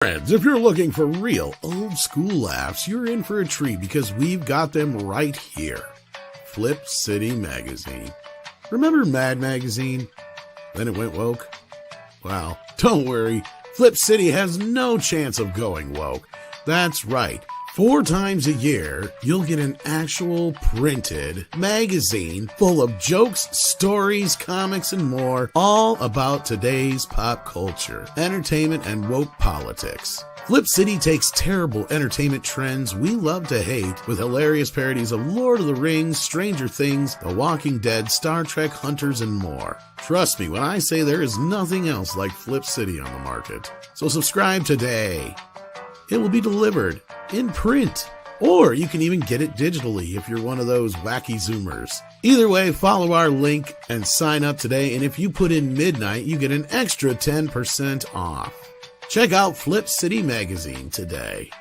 Friends, if you're looking for real old school laughs, you're in for a treat because we've got them right here. Flip City Magazine. Remember Mad Magazine? Then it went woke? Well, don't worry. Flip City has no chance of going woke. That's right. 4 times a year, you'll get an actual printed magazine full of jokes, stories, comics, and more, all about today's pop culture, entertainment, and woke politics. Flip City takes terrible entertainment trends we love to hate with hilarious parodies of Lord of the Rings, Stranger Things, The Walking Dead, Star Trek, Hunters, and more. Trust me when I say there is nothing else like Flip City on the market. So subscribe today. It will be delivered in print, or you can even get it digitally if you're one of those wacky Zoomers. Either way, follow our link and sign up today, and if you put in midnight, you get an extra 10% off. Check out Flip City Magazine today.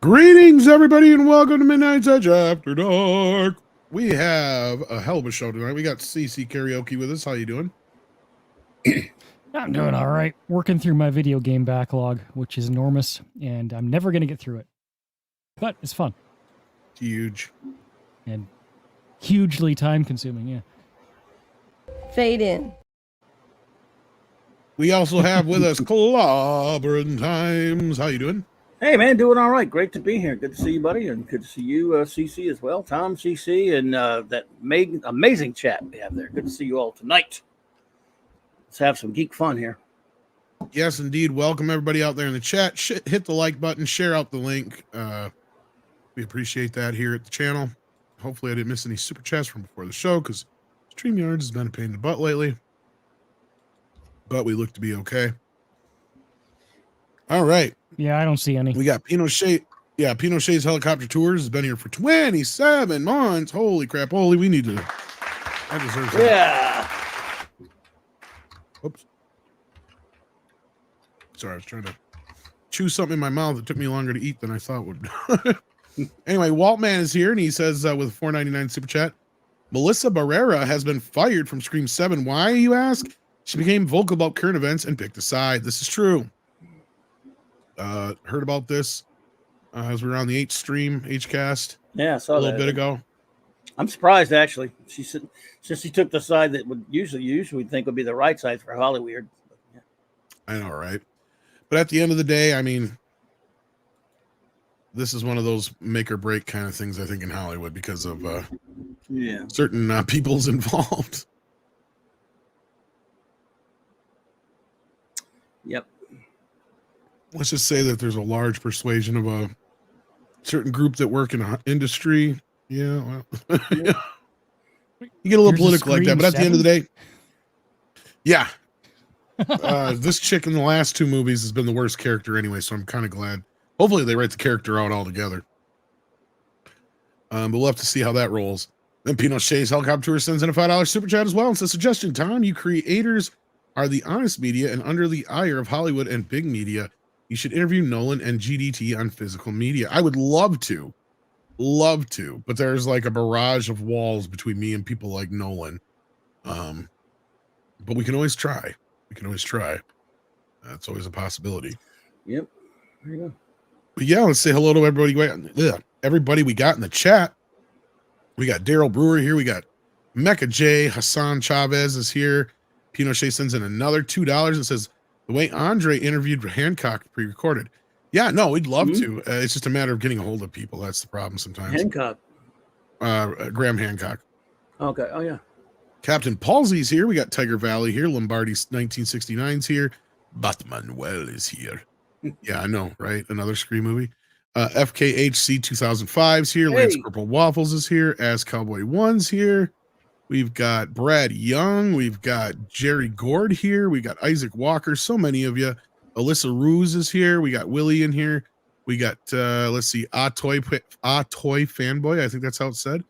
Greetings, everybody, and welcome to Midnight's Edge After Dark. We have a hell of a show tonight. We got CC Karaoke with us. How you doing? I'm doing all right. Working through my video game backlog, which is enormous, and I'm never going to get through it. But it's fun. Huge. And hugely time-consuming, yeah. Fade in. We also have with us Clobbering Times. How you doing? Hey, man, doing all right. Great to be here. Good to see you, buddy, and good to see you, CC, as well. Tom, CC, and that amazing chat we have there. Good to see you all tonight. Let's have some geek fun here. Yes, indeed. Welcome, everybody out there in the chat. Hit the like button. Share out the link. We appreciate that here at the channel. Hopefully, I didn't miss any super chats from before the show because StreamYard has been a pain in the butt lately. But we look to be okay. All right. Yeah, I don't see any. We got Pinochet. Yeah, Pinochet's Helicopter Tours has been here for 27 months. Holy crap. Holy, we need to. I deserve that. Yeah. Oops. Sorry, I was trying to chew something in my mouth. It took me longer to eat than I thought would. Anyway, Waltman is here, and he says with a $4.99 super chat, Melissa Barrera has been fired from Scream 7. Why, you ask? She became vocal about current events and picked a side. This is true. Heard about this as we were on the Hcast. Yeah, I saw a little bit ago. I'm surprised, actually. She said since she took the side that would usually we'd think would be the right side for Hollywood. Yeah. I know, right? But at the end of the day, I mean, this is one of those make or break kind of things, I think, in Hollywood because of certain people's involved. Yep. Let's just say that there's a large persuasion of a certain group that work in an industry. Yeah, well, you get a little political like that, but at the end of the day, yeah. This chick in the last 2 movies has been the worst character anyway, so I'm kind of glad. Hopefully they write the character out altogether. But we'll have to see how that rolls. Then Pinochet's Helicopter Tour sends in a $5 super chat as well. It's a suggestion, Tom. You creators are the honest media and under the ire of Hollywood and big media. You should interview Nolan and GDT on physical media. I would love to, but there's like a barrage of walls between me and people like Nolan. But we can always try. That's always a possibility. Yep. There you go. But yeah, let's say hello to everybody we got in the chat. We got Daryl Brewer here. We got Mecca J. Hassan Chavez is here. Pinochet sends in another $2 and says, the way Andre interviewed Hancock pre-recorded. Yeah, no, we'd love to. It's just a matter of getting a hold of people. That's the problem sometimes. Hancock. Graham Hancock. Okay. Oh, yeah. Captain Palsey's here. We got Tiger Valley here. Lombardi 1969's here. Batmanuel is here. Yeah, I know, right? Another Scream movie. FKHC 2005's here. Hey. Lance Corporal Waffles is here. As Cowboy One's here. We've got Brad Young. We've got Jerry Gord here. We got Isaac Walker. So many of you. Alyssa Ruse is here. We got Willie in here. We got, let's see, Toy Fanboy. I think that's how it's said.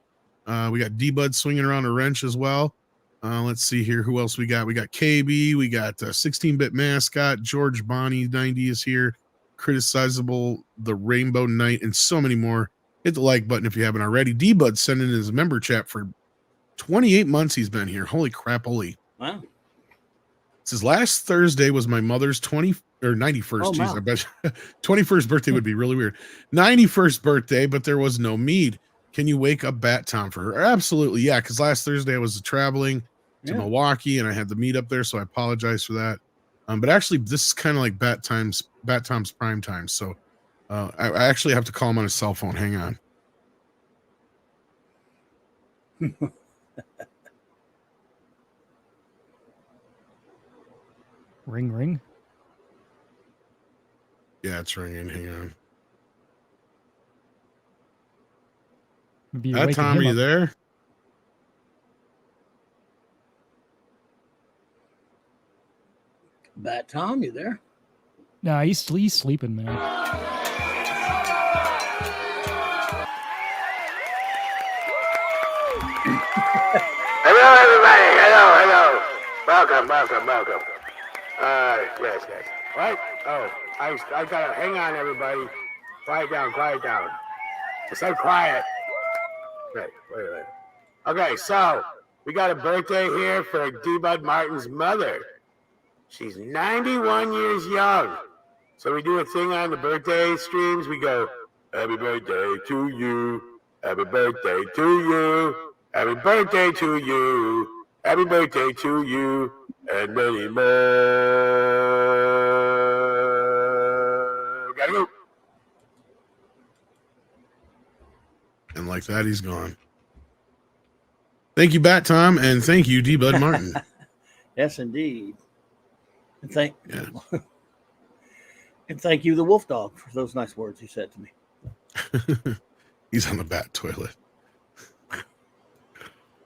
We got D-Bud swinging around a wrench as well. Let's see here. Who else we got? We got KB. We got 16-bit mascot. George Bonnie 90 is here. Criticizable, the Rainbow Knight, and so many more. Hit the like button if you haven't already. D-Bud sent in his member chat for 28 months he's been here. Holy crap, holy. Wow. It says last Thursday was my mother's 91st. Oh, Geez, wow. I bet 21st birthday would be really weird. 91st birthday, but there was no mead. Can you wake up Bat Tom for her? Absolutely, yeah, because last Thursday I was traveling to Milwaukee and I had the meet up there, so I apologize for that. But actually, this is kind of like Bat Tom's prime time, so I actually have to call him on his cell phone. Hang on. Ring, ring. Yeah, it's ringing. Hang on. Maybe Bat Tom, are you there? Bat Tom, you there? Nah, he's sleeping, man. Hello, everybody. Hello. Welcome. Yes. What? Oh, I gotta hang on, everybody. Quiet down. So quiet. Wait. Okay, so we got a birthday here for D-Bud Martin's mother. She's 91 years young. So we do a thing on the birthday streams. We go, happy birthday to you. Happy birthday to you. Happy birthday to you. Happy birthday to you. And many more. Gotta go. And like that, he's gone. Thank you, Bat Tom, and thank you, D-Bud Martin. Yes, indeed. And thank you, the Wolf Dog, for those nice words he said to me. He's on the bat toilet.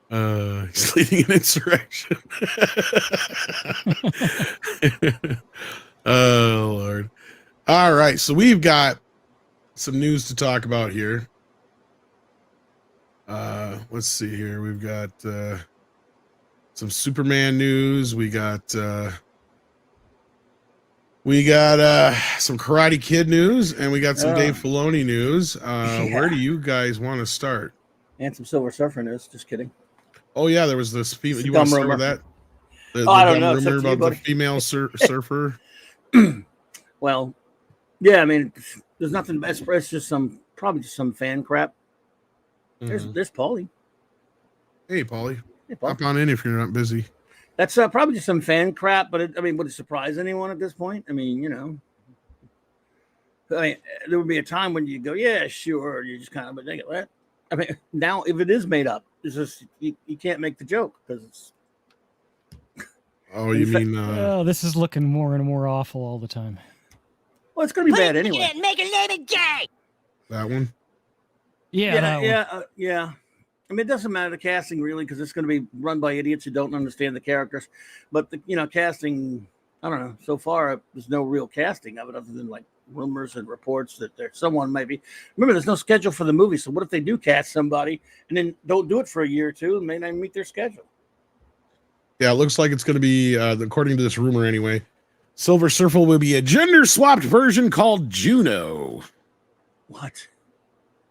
He's leading an insurrection. Oh, Lord. All right, so we've got some news to talk about here. Let's see here. We've got some Superman news. We got some Karate Kid news, and we got some Dave Filoni news. Where do you guys want to start? And some Silver Surfer news. Just kidding. Oh yeah, there was this female. You want to start with that? I don't know. Rumor about the female surfer. Well, yeah. I mean, there's nothing. It's just probably just some fan crap. There's Paulie. Hey, Paulie. Hey, Paul. Hop on in if you're not busy. That's probably just some fan crap, but would it surprise anyone at this point? I mean, there would be a time when you go, yeah, sure. You just kind of think it. I mean, now if it is made up, it's just you can't make the joke because it's. Oh, you mean? This is looking more and more awful all the time. Well, it's gonna be bad anyway. Make a living gay. That one. Yeah. Yeah. I mean, it doesn't matter the casting really because it's going to be run by idiots who don't understand the characters. But the casting, I don't know. So far, there's no real casting of it other than like rumors and reports that there's someone maybe. Remember, there's no schedule for the movie. So what if they do cast somebody and then don't do it for a year or two and may not meet their schedule? Yeah, it looks like it's going to be, according to this rumor anyway, Silver Surfer will be a gender-swapped version called Juno. What?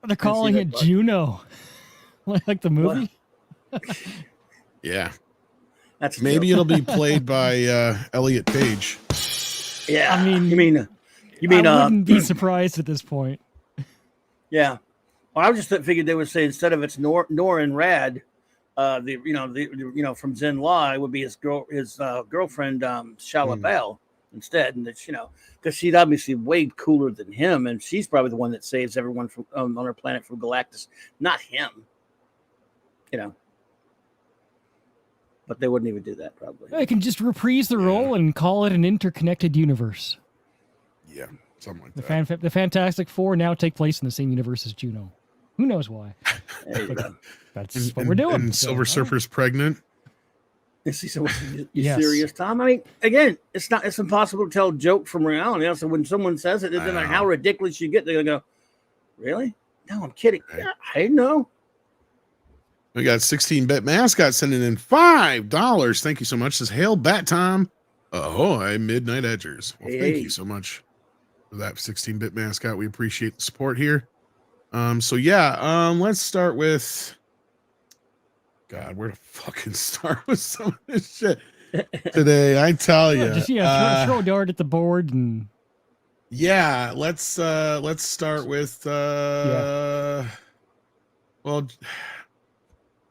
They're calling it Juno. Like the movie? Yeah. That's maybe it'll be played by Elliot Page. Yeah. I mean, you mean I wouldn't be surprised at this point. Yeah. Well, I just figured they would say instead of it's Nor and Rad, from Zen Law, it would be his girlfriend Shalabel instead, and it's because she's obviously way cooler than him, and she's probably the one that saves everyone from on our planet from Galactus, not him. But they wouldn't even do that probably. They can just reprise the role and call it an interconnected universe. Yeah, something like that. The Fantastic Four now take place in the same universe as Juno. Who knows why? There you go. That's what we're doing. And So, Silver all Surfer's pregnant. You see, so you Yes. serious, Tom? I mean, again, it's impossible to tell a joke from reality. So when someone says it, it doesn't matter how ridiculous you get, they're gonna go, "Really? No, I'm kidding." Right. Yeah, I know. We got 16-bit mascot sending in $5. Thank you so much. Says hail bat Tom. Ahoy, Midnight Edgers. Well, thank you so much for that 16-bit mascot. We appreciate the support here. So yeah, let's start with God, where to fucking start with some of this shit today? I tell you. Just throw a dart at the board and yeah, let's start with well,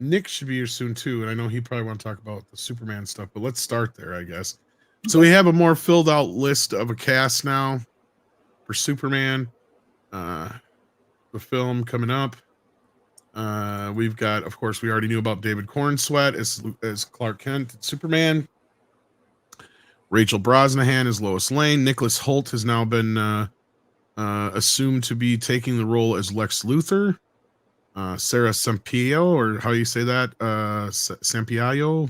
Nick should be here soon too, and I know he probably want to talk about the Superman stuff, but let's start there, I guess. So we have a more filled out list of a cast now for Superman, the film coming up. We've got, of course, we already knew about David Cornsweet as Clark Kent, Superman. Rachel Brosnahan as Lois Lane. Nicholas Hoult has now been assumed to be taking the role as Lex Luthor. Sarah Sampaio, or how do you say that? Sampaio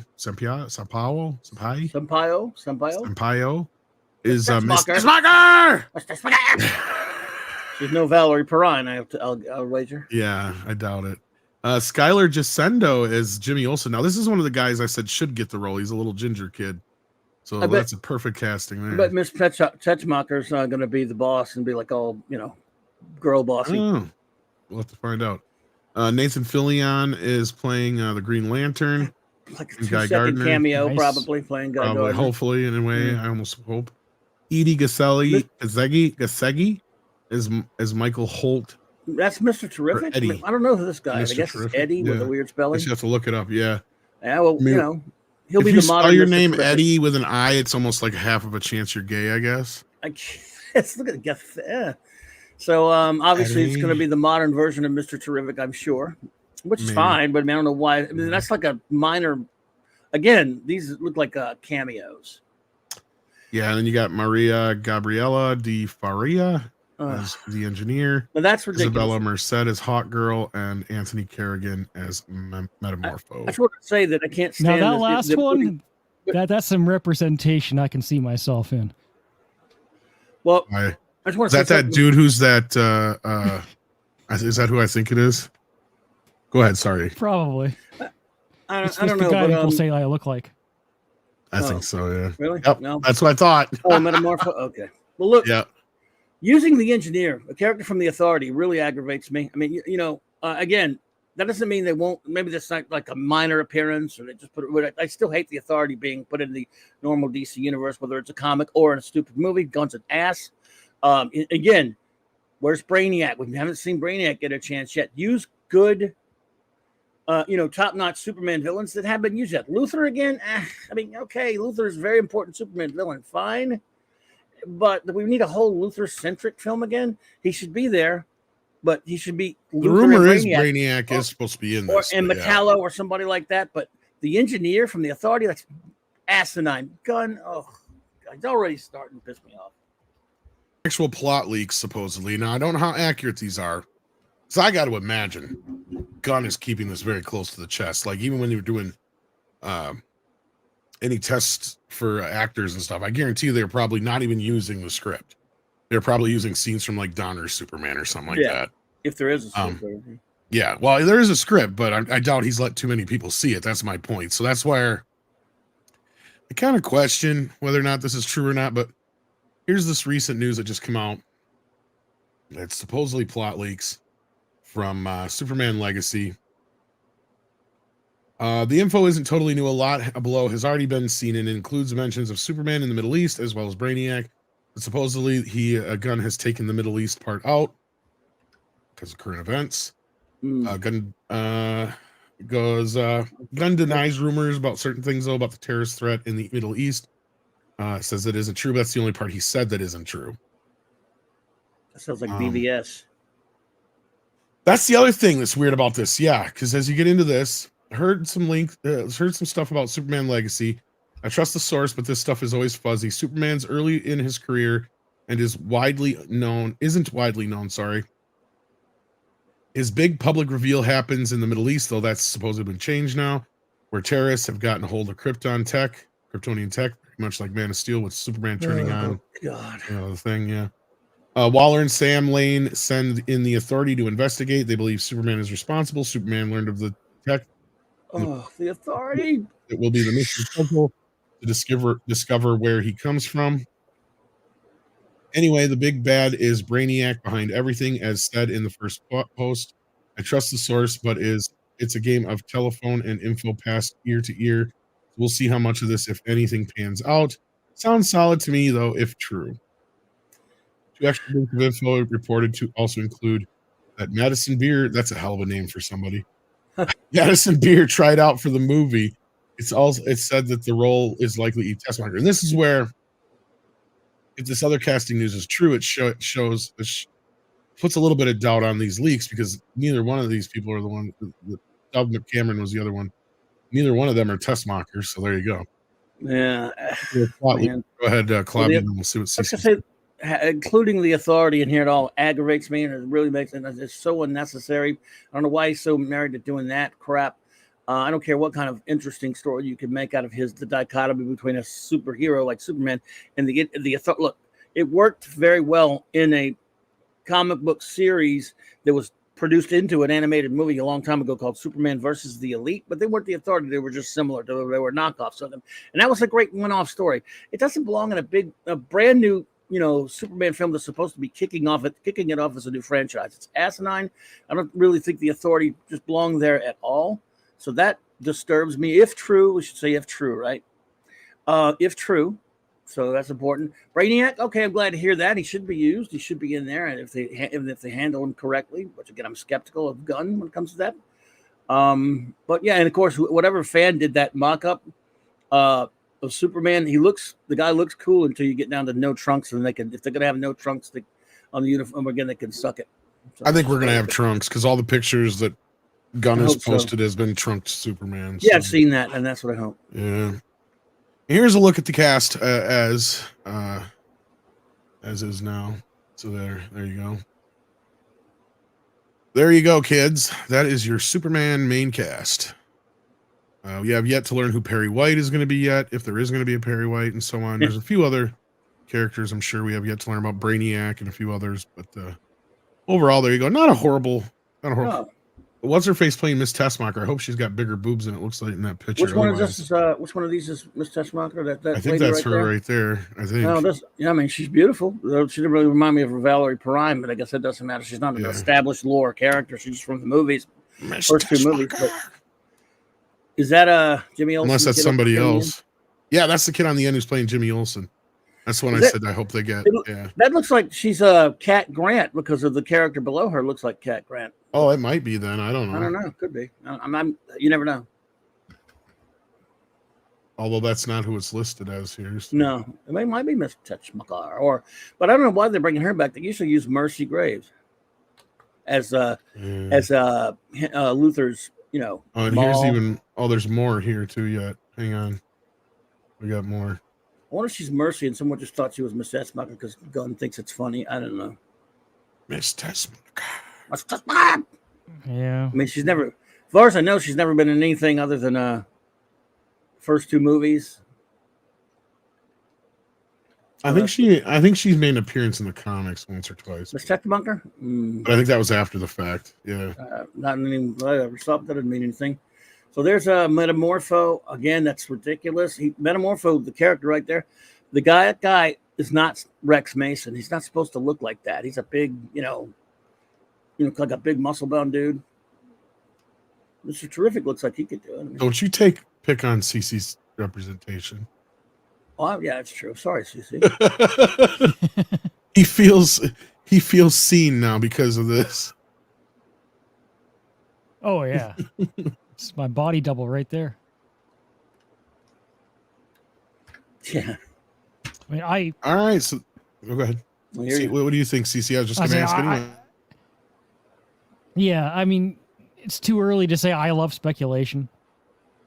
is Miss Smucker. There's no Valerie Perrine. I'll wager. Yeah, I doubt it. Skylar Jacinto is Jimmy Olsen. Now, this is one of the guys I said should get the role. He's a little ginger kid. So that's a perfect casting there. But Miss Tetchmacher's going to be the boss and be like all, girl bossy. Oh, we'll have to find out. Nathan Fillion is playing the Green Lantern. Like a 2-second cameo, nice. Probably playing Guy Gardner. Hopefully, in a way, I almost hope. Edie Gassegi is Michael Holt. That's Mr. Terrific. Eddie. I don't know who this guy is. I guess Terrific. It's Eddie with a weird spelling. You have to look it up. Yeah. Yeah. Well, he'll be the modern. If you spell your Mr. name Terrific. Eddie with an I, it's almost like half of a chance you're gay, I guess. I guess. Look at Gaff. Yeah. So obviously Eddie. It's going to be the modern version of Mr. Terrific, I'm sure, which is Maybe. fine. But I don't know why. I mean, that's like a minor. Again, these look like cameos. Yeah, and then you got Maria Gabriela Di Faria as the engineer. But that's ridiculous. Isabella Merced as Hawk Girl, and Anthony Kerrigan as Metamorpho. I just want to say that I can't stand now that last one. That's some representation I can see myself in. Well, I just want to is that dude who's that? Is that who I think it is? Go ahead. Sorry. Probably. I it's don't the know. Guy But, people say I look like. I think so. Yeah. Really? Yep. No. That's what I thought. Metamorpho. Okay. Well, look. Yeah. Using the engineer, a character from The Authority, really aggravates me. I mean, again, that doesn't mean they won't. Maybe that's not like a minor appearance, or they just put it. I still hate The Authority being put in the normal DC universe, whether it's a comic or in a stupid movie. Guns and ass. Again, where's Brainiac? We haven't seen Brainiac get a chance yet. Use good, top-notch Superman villains that have been used yet. Luthor again. I mean, okay, Luthor is a very important Superman villain. Fine. But we need a whole Luthor-centric film again. He should be there, but he should be. The rumor is Brainiac is supposed to be in this, and Metallo or somebody like that. But the engineer from The Authority, that's asinine. Gunn, it's already starting to piss me off. Actual plot leaks, supposedly. Now I don't know how accurate these are, so I got to imagine Gunn is keeping this very close to the chest. Like even when they were doing any tests for actors and stuff, I guarantee you they're probably not even using the script. They're probably using scenes from like Donner's Superman or something like that. If there is a script. Yeah, well, there is a script, but I doubt he's let too many people see it. That's my point. So that's where I kind of question whether or not this is true or not. But here's this recent news that just came out. It's supposedly plot leaks from Superman Legacy. The info isn't totally new. A lot below has already been seen and includes mentions of Superman in the Middle East as well as Brainiac. But supposedly, Gunn has taken the Middle East part out because of current events. Gunn denies rumors about certain things, though, about the terrorist threat in the Middle East. Says it isn't true, but that's the only part he said that isn't true. That sounds like BVS. That's the other thing that's weird about this. Yeah, because as you get into this, heard some stuff about Superman Legacy. I trust the source, but this stuff is always fuzzy. Superman's early in his career and isn't widely known, in His big public reveal happens in the Middle East, though that's supposedly been changed now, where terrorists have gotten a hold of Kryptonian tech, very much like Man of Steel with Superman turning on God. the thing. Yeah. Waller and Sam Lane send in the Authority to investigate. They believe Superman is responsible. Superman learned of the tech. Oh, the Authority. It will be the mission puzzle to discover where he comes from. Anyway, the big bad is Brainiac behind everything, as said in the first post. I trust the source, but it's a game of telephone and info passed ear to ear. We'll see how much of this, if anything, pans out. Sounds solid to me, though, if true. 2 extra bits of info reported to also include that Madison Beer, that's a hell of a name for somebody. Madison Beer tried out for the movie. It's said that the role is likely Eve Tessmacher. And this is where, if this other casting news is true, it puts a little bit of doubt on these leaks, because neither one of these people are the one. Doug McCameron was the other one. Neither one of them are Tessmachers, so there you go. Yeah. Go ahead, Claudia, and we'll see what CC. Including the Authority in here, it all aggravates me, and it really makes it's so unnecessary. I don't know why he's so married to doing that crap. I don't care what kind of interesting story you can make out of the dichotomy between a superhero like Superman and the Authority. Look, it worked very well in a comic book series that was produced into an animated movie a long time ago called Superman versus the Elite, but they weren't the Authority. They were just similar. They were knockoffs of them, and that was a great one-off story. It doesn't belong in a brand new Superman film that's supposed to be kicking it off as a new franchise. It's asinine. I don't really think the Authority just belong there at all. So that disturbs me. If true, we should say if true, right? If true. So that's important. Brainiac, okay, I'm glad to hear that. He should be used. He should be in there, and if they handle him correctly, which again, I'm skeptical of Gunn when it comes to that. But yeah, and of course, whatever fan did that mock-up of Superman, the guy looks cool until you get down to no trunks, and if they're gonna have no trunks on the uniform again, they can suck it. So I think we're gonna have trunks, because all the pictures that Gunn has posted has been trunked Superman. Yeah, so. I've seen that, and that's what I hope. Yeah. Here's a look at the cast as is now. So there you go. There you go, kids. That is your Superman main cast. We have yet to learn who Perry White is going to be yet, if there is going to be a Perry White, and so on. There's a few other characters I'm sure we have yet to learn about, Brainiac and a few others, but overall, there you go. Not a horrible. No. What's her face playing Miss Tessmacher? I hope she's got bigger boobs than it looks like in that picture. Which one is this? Which one of these is Miss Tessmacher? That I think that's her right there. I think. No, I mean, she's beautiful. She didn't really remind me of Valerie Prime, but I guess it doesn't matter. She's not an established lore character. She's from the movies, first two movies. But is that Jimmy Olsen? Unless that's somebody else. Yeah, that's the kid on the end who's playing Jimmy Olsen. That's when I said I hope they get. That looks like she's Cat Grant, because of the character below her looks like Cat Grant. Oh, it might be then. I don't know. I don't know. Could be. You never know. Although that's not who it's listed as here. So. No, it might be Miss Tessmacher, but I don't know why they're bringing her back. They usually use Mercy Graves as Luther's. Oh, and here's there's more here too yet. Hang on, we got more. I wonder if she's Mercy and someone just thought she was Miss Tessmacher because Gunn thinks it's funny. I don't know. Miss Tessmacher. Yeah. I mean, she's never, as far as I know, she's never been in anything other than first two movies. I think she's made an appearance in the comics once or twice. Miss Tessmacher? But I think that was after the fact. Yeah. Not any. I ever saw that didn't mean anything. So there's a Metamorpho. Again, that's ridiculous. Metamorpho, the character right there. That guy is not Rex Mason. He's not supposed to look like that. He's a big, like a big muscle-bound dude. Mr. Terrific looks like he could do it. Don't you pick on CC's representation? Oh, yeah, that's true. Sorry, CC. He feels seen now because of this. Oh yeah. It's my body double right there. Yeah. I mean, all right, so go ahead. What do you think, CC? I was just going to ask anyway. Yeah, I mean, it's too early to say I love speculation.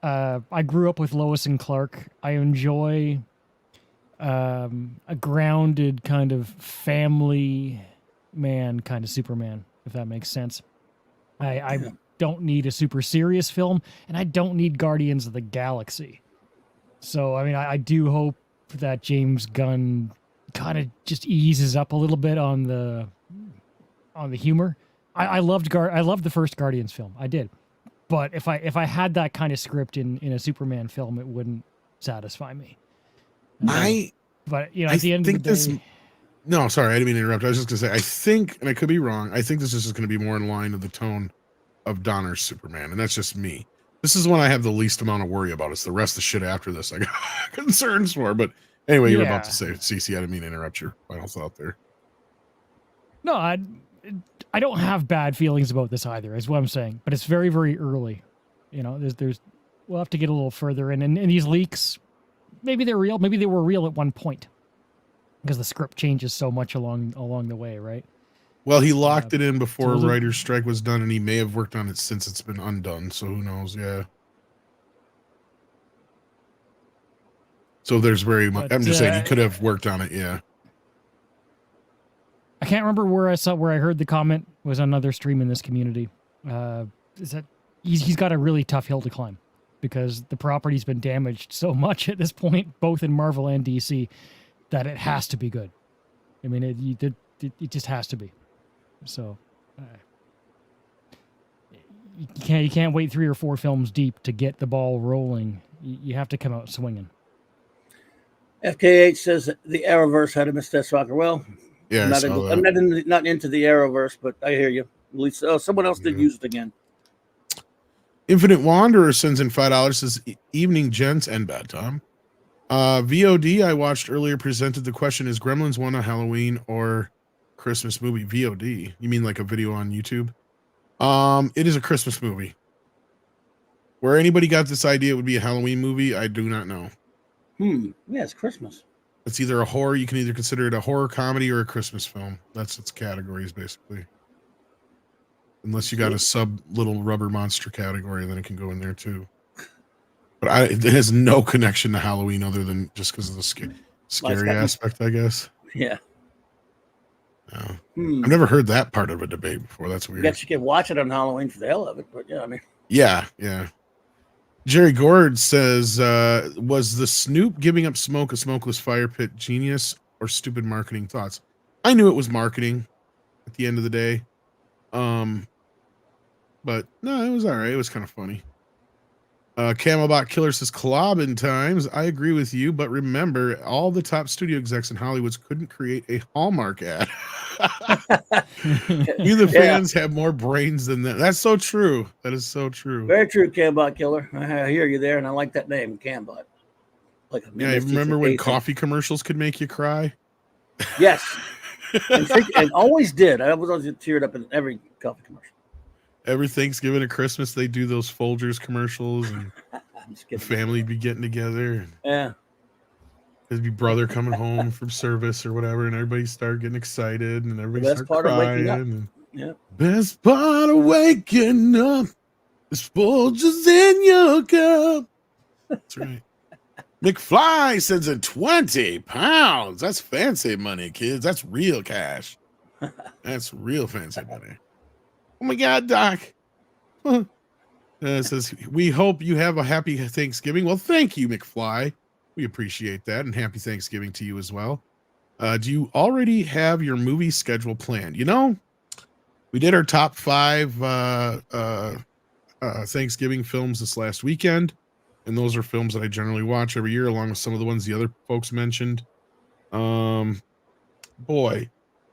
I grew up with Lois and Clark. I enjoy a grounded kind of family man kind of Superman, if that makes sense. I don't need a super serious film, and I don't need Guardians of the Galaxy. So, I mean, I do hope that James Gunn kind of just eases up a little bit on the humor. I loved the first Guardians film. I did. But if I had that kind of script in a Superman film, it wouldn't satisfy me. But you know, at the end of the day, no, sorry, I didn't mean to interrupt. I was just gonna say, I think, and I could be wrong, I think this is just gonna be more in line with the tone of Donner's Superman, and that's just me. This is one I have the least amount of worry about. It's the rest of the shit after this I got concerns for. But anyway, you're about to say, CC, I didn't mean to interrupt your final thought there. No, I don't have bad feelings about this either, is what I'm saying. But it's very, very early. You know, we'll have to get a little further in. And these leaks, maybe they're real. Maybe they were real at one point, because the script changes so much along the way, right? Well, he locked it in before writer's strike was done, and he may have worked on it since it's been undone. So who knows? Yeah. So there's very much. I'm just saying he could have worked on it. Yeah. I can't remember where I heard the comment was on another stream in this community. Is that he's got a really tough hill to climb, because the property's been damaged so much at this point, both in Marvel and DC, that it has to be good. I mean, it just has to be. So you can't wait 3 or 4 films deep to get the ball rolling. You have to come out swinging. FKH says that the Arrowverse had a Mr. Soccer. Well, yeah, I'm not into the Arrowverse, but I hear you. At least someone else did use it again. Infinite Wanderer sends in $5. Says, evening, gents, and bad time. VOD I watched earlier presented the question: is Gremlins 1 a Halloween or Christmas movie? VOD? You mean like a video on YouTube? It is a Christmas movie. Where anybody got this idea it would be a Halloween movie, I do not know. Yeah, it's Christmas. It's either a horror. You can either consider it a horror comedy or a Christmas film. That's its categories, basically. Unless you got a sub little rubber monster category, then it can go in there too. But it has no connection to Halloween other than just because of the scary aspect, I guess. Yeah. No. I've never heard that part of a debate before. That's weird. I guess you can watch it on Halloween for the hell of it, but yeah, I mean. Yeah. Jerry Gord says, was the Snoop giving up smoke a smokeless fire pit genius or stupid marketing thoughts? I knew it was marketing at the end of the day. But no, it was all right. It was kind of funny. Camelbot Killer says, Clobbin times. I agree with you, but remember, all the top studio execs in Hollywood couldn't create a Hallmark ad. You, the fans, have more brains than that. That's so true. That is so true. Very true, Camelbot Killer. I hear you there, and I like that name, Camelbot. Like, yeah, remember when coffee commercials could make you cry? Yes. and always did. I was always teared up in every coffee commercial. Every Thanksgiving and Christmas, they do those Folgers commercials, and the family be getting together. Yeah. There'd be brother coming home from service or whatever, and everybody start getting excited, and everybody start crying. Best part of waking up is Folgers in your cup. That's right. McFly sends in 20 pounds. That's fancy money, kids. That's real cash. That's real fancy money. Oh my God, Doc. It says, we hope you have a happy Thanksgiving. Well, thank you, McFly. We appreciate that. And happy Thanksgiving to you as well. Do you already have your movie schedule planned? You know, we did our top 5 Thanksgiving films this last weekend. And those are films that I generally watch every year, along with some of the ones the other folks mentioned. Boy,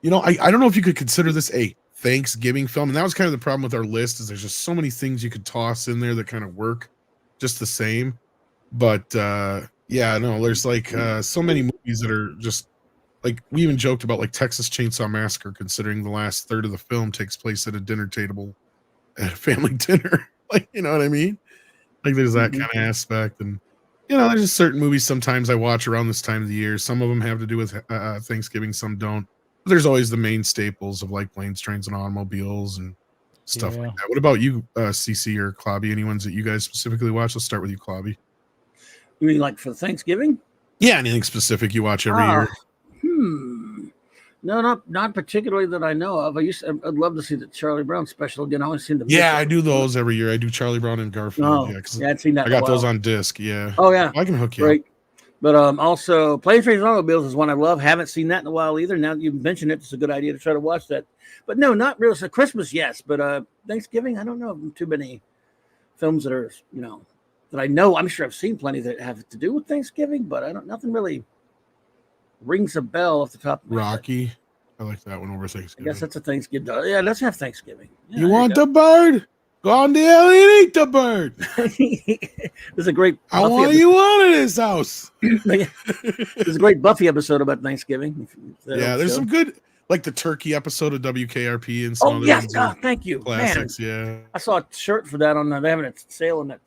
you know, I don't know if you could consider this a Thanksgiving film, and that was kind of the problem with our list, is there's just so many things you could toss in there that kind of work just the same. But yeah, no, there's like so many movies that are just like, we even joked about like Texas Chainsaw Massacre, considering the last third of the film takes place at a dinner table at a family dinner. Like, you know what I mean? Like, there's that kind of aspect. And you know, there's just certain movies sometimes I watch around this time of the year. Some of them have to do with Thanksgiving, some don't. There's always the main staples of like Planes, Trains, and Automobiles and stuff like that. What about you, CC or Clobby? Any ones that you guys specifically watch? Let's start with you, Clobby. You mean like for Thanksgiving? Yeah, anything specific you watch every year? No, not particularly that I know of. I'd love to see the Charlie Brown special again. I only seen the Yeah, I do those every year. I do Charlie Brown and Garfield. Oh, Yeah, because yeah, I'd seen that. I got those on disc. Yeah. Oh yeah, I can hook you up. great. But also, Planes, Trains, and Automobiles is one I love. Haven't seen that in a while either. Now that you've mentioned it, it's a good idea to try to watch that. But no, not really. So Christmas, yes, but Thanksgiving, I don't know too many films that are that I know. I'm sure I've seen plenty that have to do with Thanksgiving, but I don't. Nothing really rings a bell off the top of my head. Rocky. I like that one over Thanksgiving. I guess that's a Thanksgiving. Yeah, let's have Thanksgiving. Yeah, you want the bird? Go on the alley and eat the bird. There's a great. I want you out of this house. There's a great Buffy episode about Thanksgiving. Yeah, there's some good, like the turkey episode of WKRP and some other yes, ones. God, thank you. Classics, Man, yeah. I saw a shirt for that on. They're having a sale on that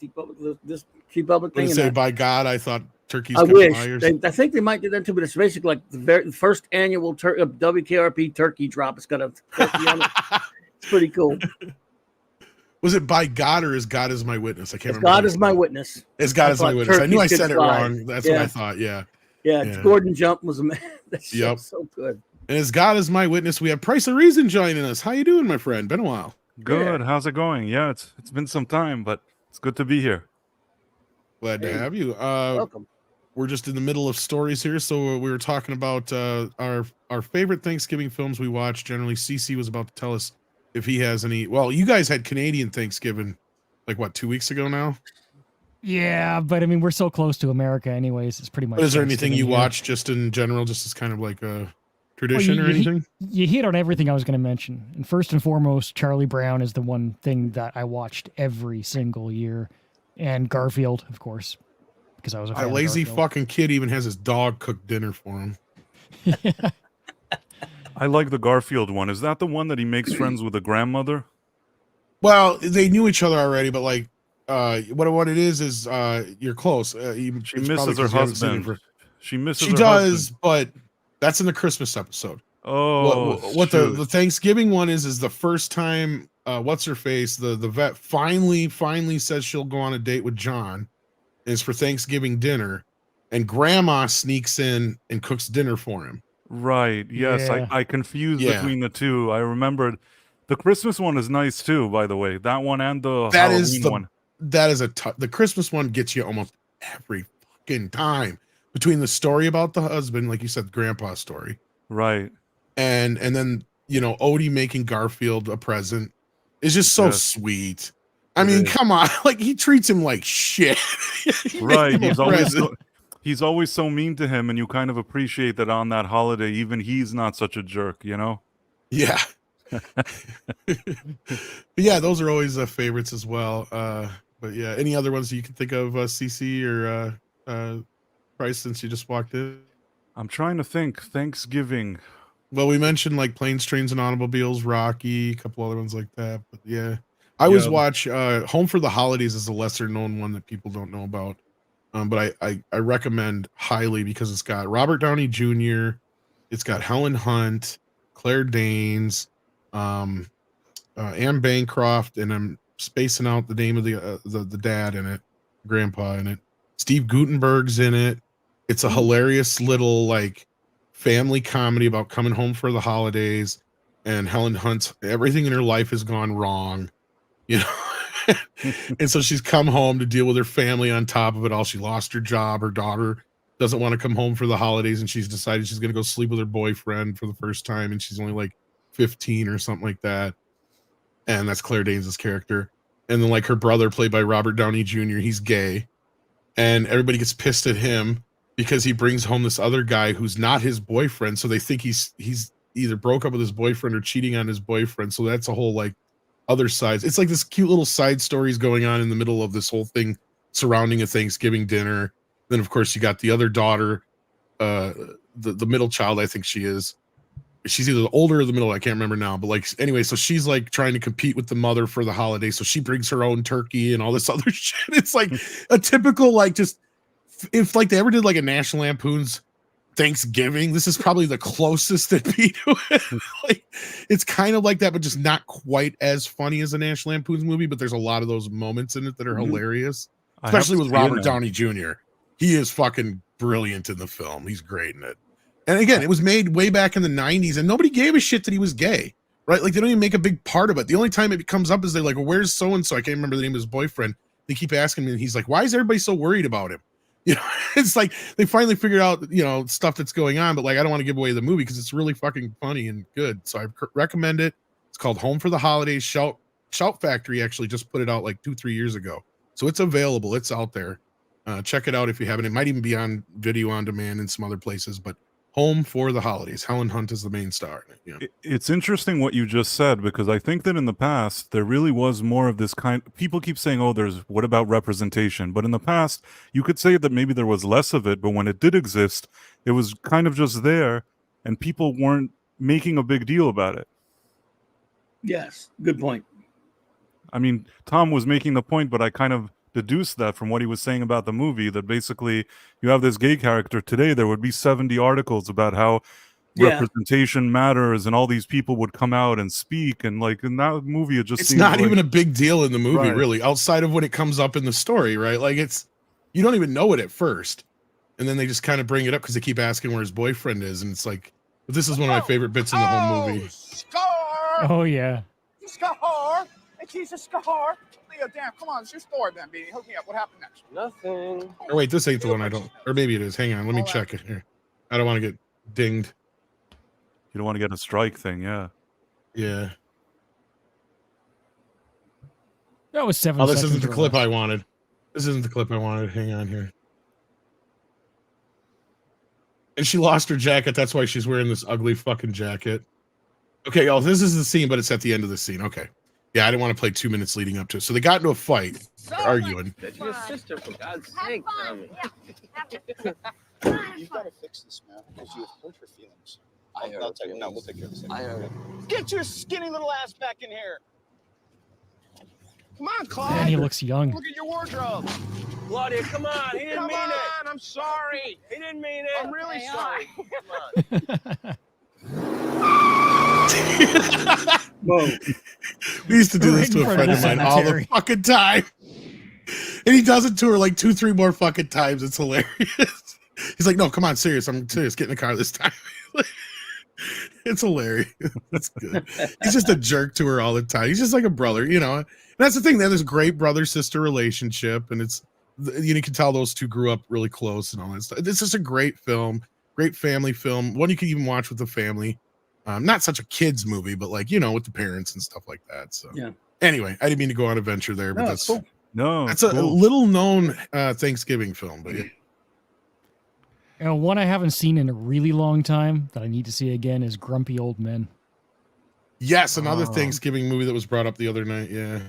this T-Public thing. Say, by God, I thought turkeys. I wish. I think they might do that too, but it's basically like the first annual WKRP turkey drop. It's got a turkey on it. It's pretty cool. Was it by God or is God is my witness? I can't remember. God is my witness. It's God is my witness. I knew I said it wrong. That's what I thought. Yeah. Yeah. Gordon Jump was a man. That's so good. And as God is my witness, we have Price of Reason joining us. How you doing, my friend? Been a while. Good. Yeah. How's it going? Yeah, it's been some time, but it's good to be here. Glad to have you. Welcome. We're just in the middle of stories here, so we were talking about our favorite Thanksgiving films we watch. Generally, CC was about to tell us if he has any. Well, you guys had Canadian Thanksgiving, like what, 2 weeks ago now? Yeah, but I mean, we're so close to America, anyways. It's pretty much. But is there anything you watch just in general, just as kind of like a tradition or anything? You hit on everything I was going to mention, and first and foremost, Charlie Brown is the one thing that I watched every single year, and Garfield, of course, because I was a fan. A lazy fucking kid even has his dog cook dinner for him. I like the Garfield one. Is that the one that he makes friends with a grandmother? Well, they knew each other already, but like, what it is you're close. She misses her husband. She misses. She does, but that's in the Christmas episode. Oh, what the Thanksgiving one is the first time. What's her face? The vet finally says she'll go on a date with John. It's for Thanksgiving dinner, and Grandma sneaks in and cooks dinner for him. Right. Yes, yeah. I confused between the two. I remembered the Christmas one is nice too, by the way. That one and the Halloween one. That is the Christmas one gets you almost every fucking time. Between the story about the husband, like you said, the grandpa story. Right. And then, Odie making Garfield a present is just so sweet. I mean, come on. Like, he treats him like shit. Right. He's always so mean to him, and you kind of appreciate that on that holiday, even he's not such a jerk, Yeah. Yeah, those are always favorites as well. But yeah, any other ones you can think of, CC or Price, since you just walked in? I'm trying to think. Thanksgiving. Well, we mentioned like Planes, Trains, and Automobiles, Rocky, a couple other ones like that. But yeah, I always watch Home for the Holidays is a lesser known one that people don't know about. But I recommend highly because it's got Robert Downey Jr., it's got Helen Hunt, Claire Danes, Anne Bancroft, and I'm spacing out the name of the dad in it, grandpa in it. Steve Guttenberg's in it. It's a hilarious little like family comedy about coming home for the holidays, and Helen Hunt's everything in her life has gone wrong, and so she's come home to deal with her family on top of it all. She lost her job. Her daughter doesn't want to come home for the holidays, and she's decided she's going to go sleep with her boyfriend for the first time, and she's only like 15 or something like that. And that's Claire Danes' character. And then like her brother, played by Robert Downey Jr., he's gay, and everybody gets pissed at him because he brings home this other guy who's not his boyfriend. So they think he's either broke up with his boyfriend or cheating on his boyfriend. So that's a whole like other sides. It's like this cute little side stories going on in the middle of this whole thing surrounding a Thanksgiving dinner. Then of course you got the other daughter, the middle child, I think she is. She's either the older or the middle, I can't remember now. But like anyway, so she's like trying to compete with the mother for the holiday. So she brings her own turkey and all this other shit. It's like a typical like just if like they ever did like a National Lampoon's Thanksgiving, this is probably the closest it'd be to it. Like it's kind of like that, but just not quite as funny as a National Lampoon's movie. But there's a lot of those moments in it that are hilarious, especially with Robert Downey Jr. He is fucking brilliant in the film. He's great in it. And again, it was made way back in the 90s, and nobody gave a shit that he was gay, right? Like, they don't even make a big part of it. The only time it comes up is they're like, well, where's so-and-so? I can't remember the name of his boyfriend. They keep asking me, and he's like, why is everybody so worried about him? You know, it's like they finally figured out, you know, stuff that's going on, but like, I don't want to give away the movie because it's really fucking funny and good. So I recommend it. It's called Home for the Holidays. Shout Factory actually just put it out like 2-3 years ago. So it's available. It's out there. Check it out if you haven't. It might even be on video on demand in some other places, but Home for the Holidays. Helen Hunt is the main star. Yeah. It's interesting what you just said, because I think that in the past there really was more of this kind. People keep saying, "Oh, what about representation?" But in the past, you could say that maybe there was less of it. But when it did exist, it was kind of just there, and people weren't making a big deal about it. Yes, good point. I mean, Tom was making the point, but I kind of deduced that from what he was saying about the movie, that basically you have this gay character. Today there would be 70 articles about how representation matters, and all these people would come out and speak, and like in that movie it just it's not even a big deal in the movie, Right. really, outside of when it comes up in the story, right? Like, it's, you don't even know it at first, and then they just kind of bring it up because they keep asking where his boyfriend is, and it's like, but this is one of my favorite bits in the whole movie. Scar! Oh yeah. Scar! He's a Scar! Leo, damn, come on, it's your story, man, baby. Hook me up. What happened next? Nothing. Or wait, this ain't the one. I don't, or maybe it is. Hang on, let me check it here. I don't want to get dinged. You don't want to get a strike thing, yeah. Yeah. That was 7 Oh, this seconds isn't the or clip less. I wanted. This isn't the clip I wanted. Hang on here. And she lost her jacket. That's why she's wearing this ugly fucking jacket. Okay, y'all, this is the scene, but it's at the end of the scene. Okay. Yeah, I didn't want to play 2 minutes leading up to it. So they got into a fight. They're arguing. That's your sister, for God's sake, Tommy. You've got to fix this, man, because you have hurt her feelings. I'll tell you. No, we'll take care of this. I heard it. Get your skinny little ass back in here. Come on, Claude. Man, he looks young. Look at your wardrobe. Claudia, come on. He didn't Come mean on, it. I'm sorry. He didn't mean it. I'm really sorry. Come on. Whoa. We used to do this Right in to a front friend of of the mine all the cemetery. fucking time. And he does it to her like 2-3 more fucking times. It's hilarious. He's like, no, come on, serious. I'm serious. Get in the car this time. It's hilarious. That's good. He's just a jerk to her all the time. He's just like a brother, you know. And that's the thing. They have this great brother-sister relationship, and it's, you can tell those two grew up really close and all that stuff. This is a great film, great family film. One you can even watch with the family. Not such a kids movie, but like, you know, with the parents and stuff like that. So Yeah. Anyway, I didn't mean to go on a venture there, but No, that's cool. No, that's a little known Thanksgiving film. But yeah. You know, one I haven't seen in a really long time that I need to see again is Grumpy Old Men. Yes, another Oh. Thanksgiving movie that was brought up the other night. Yeah.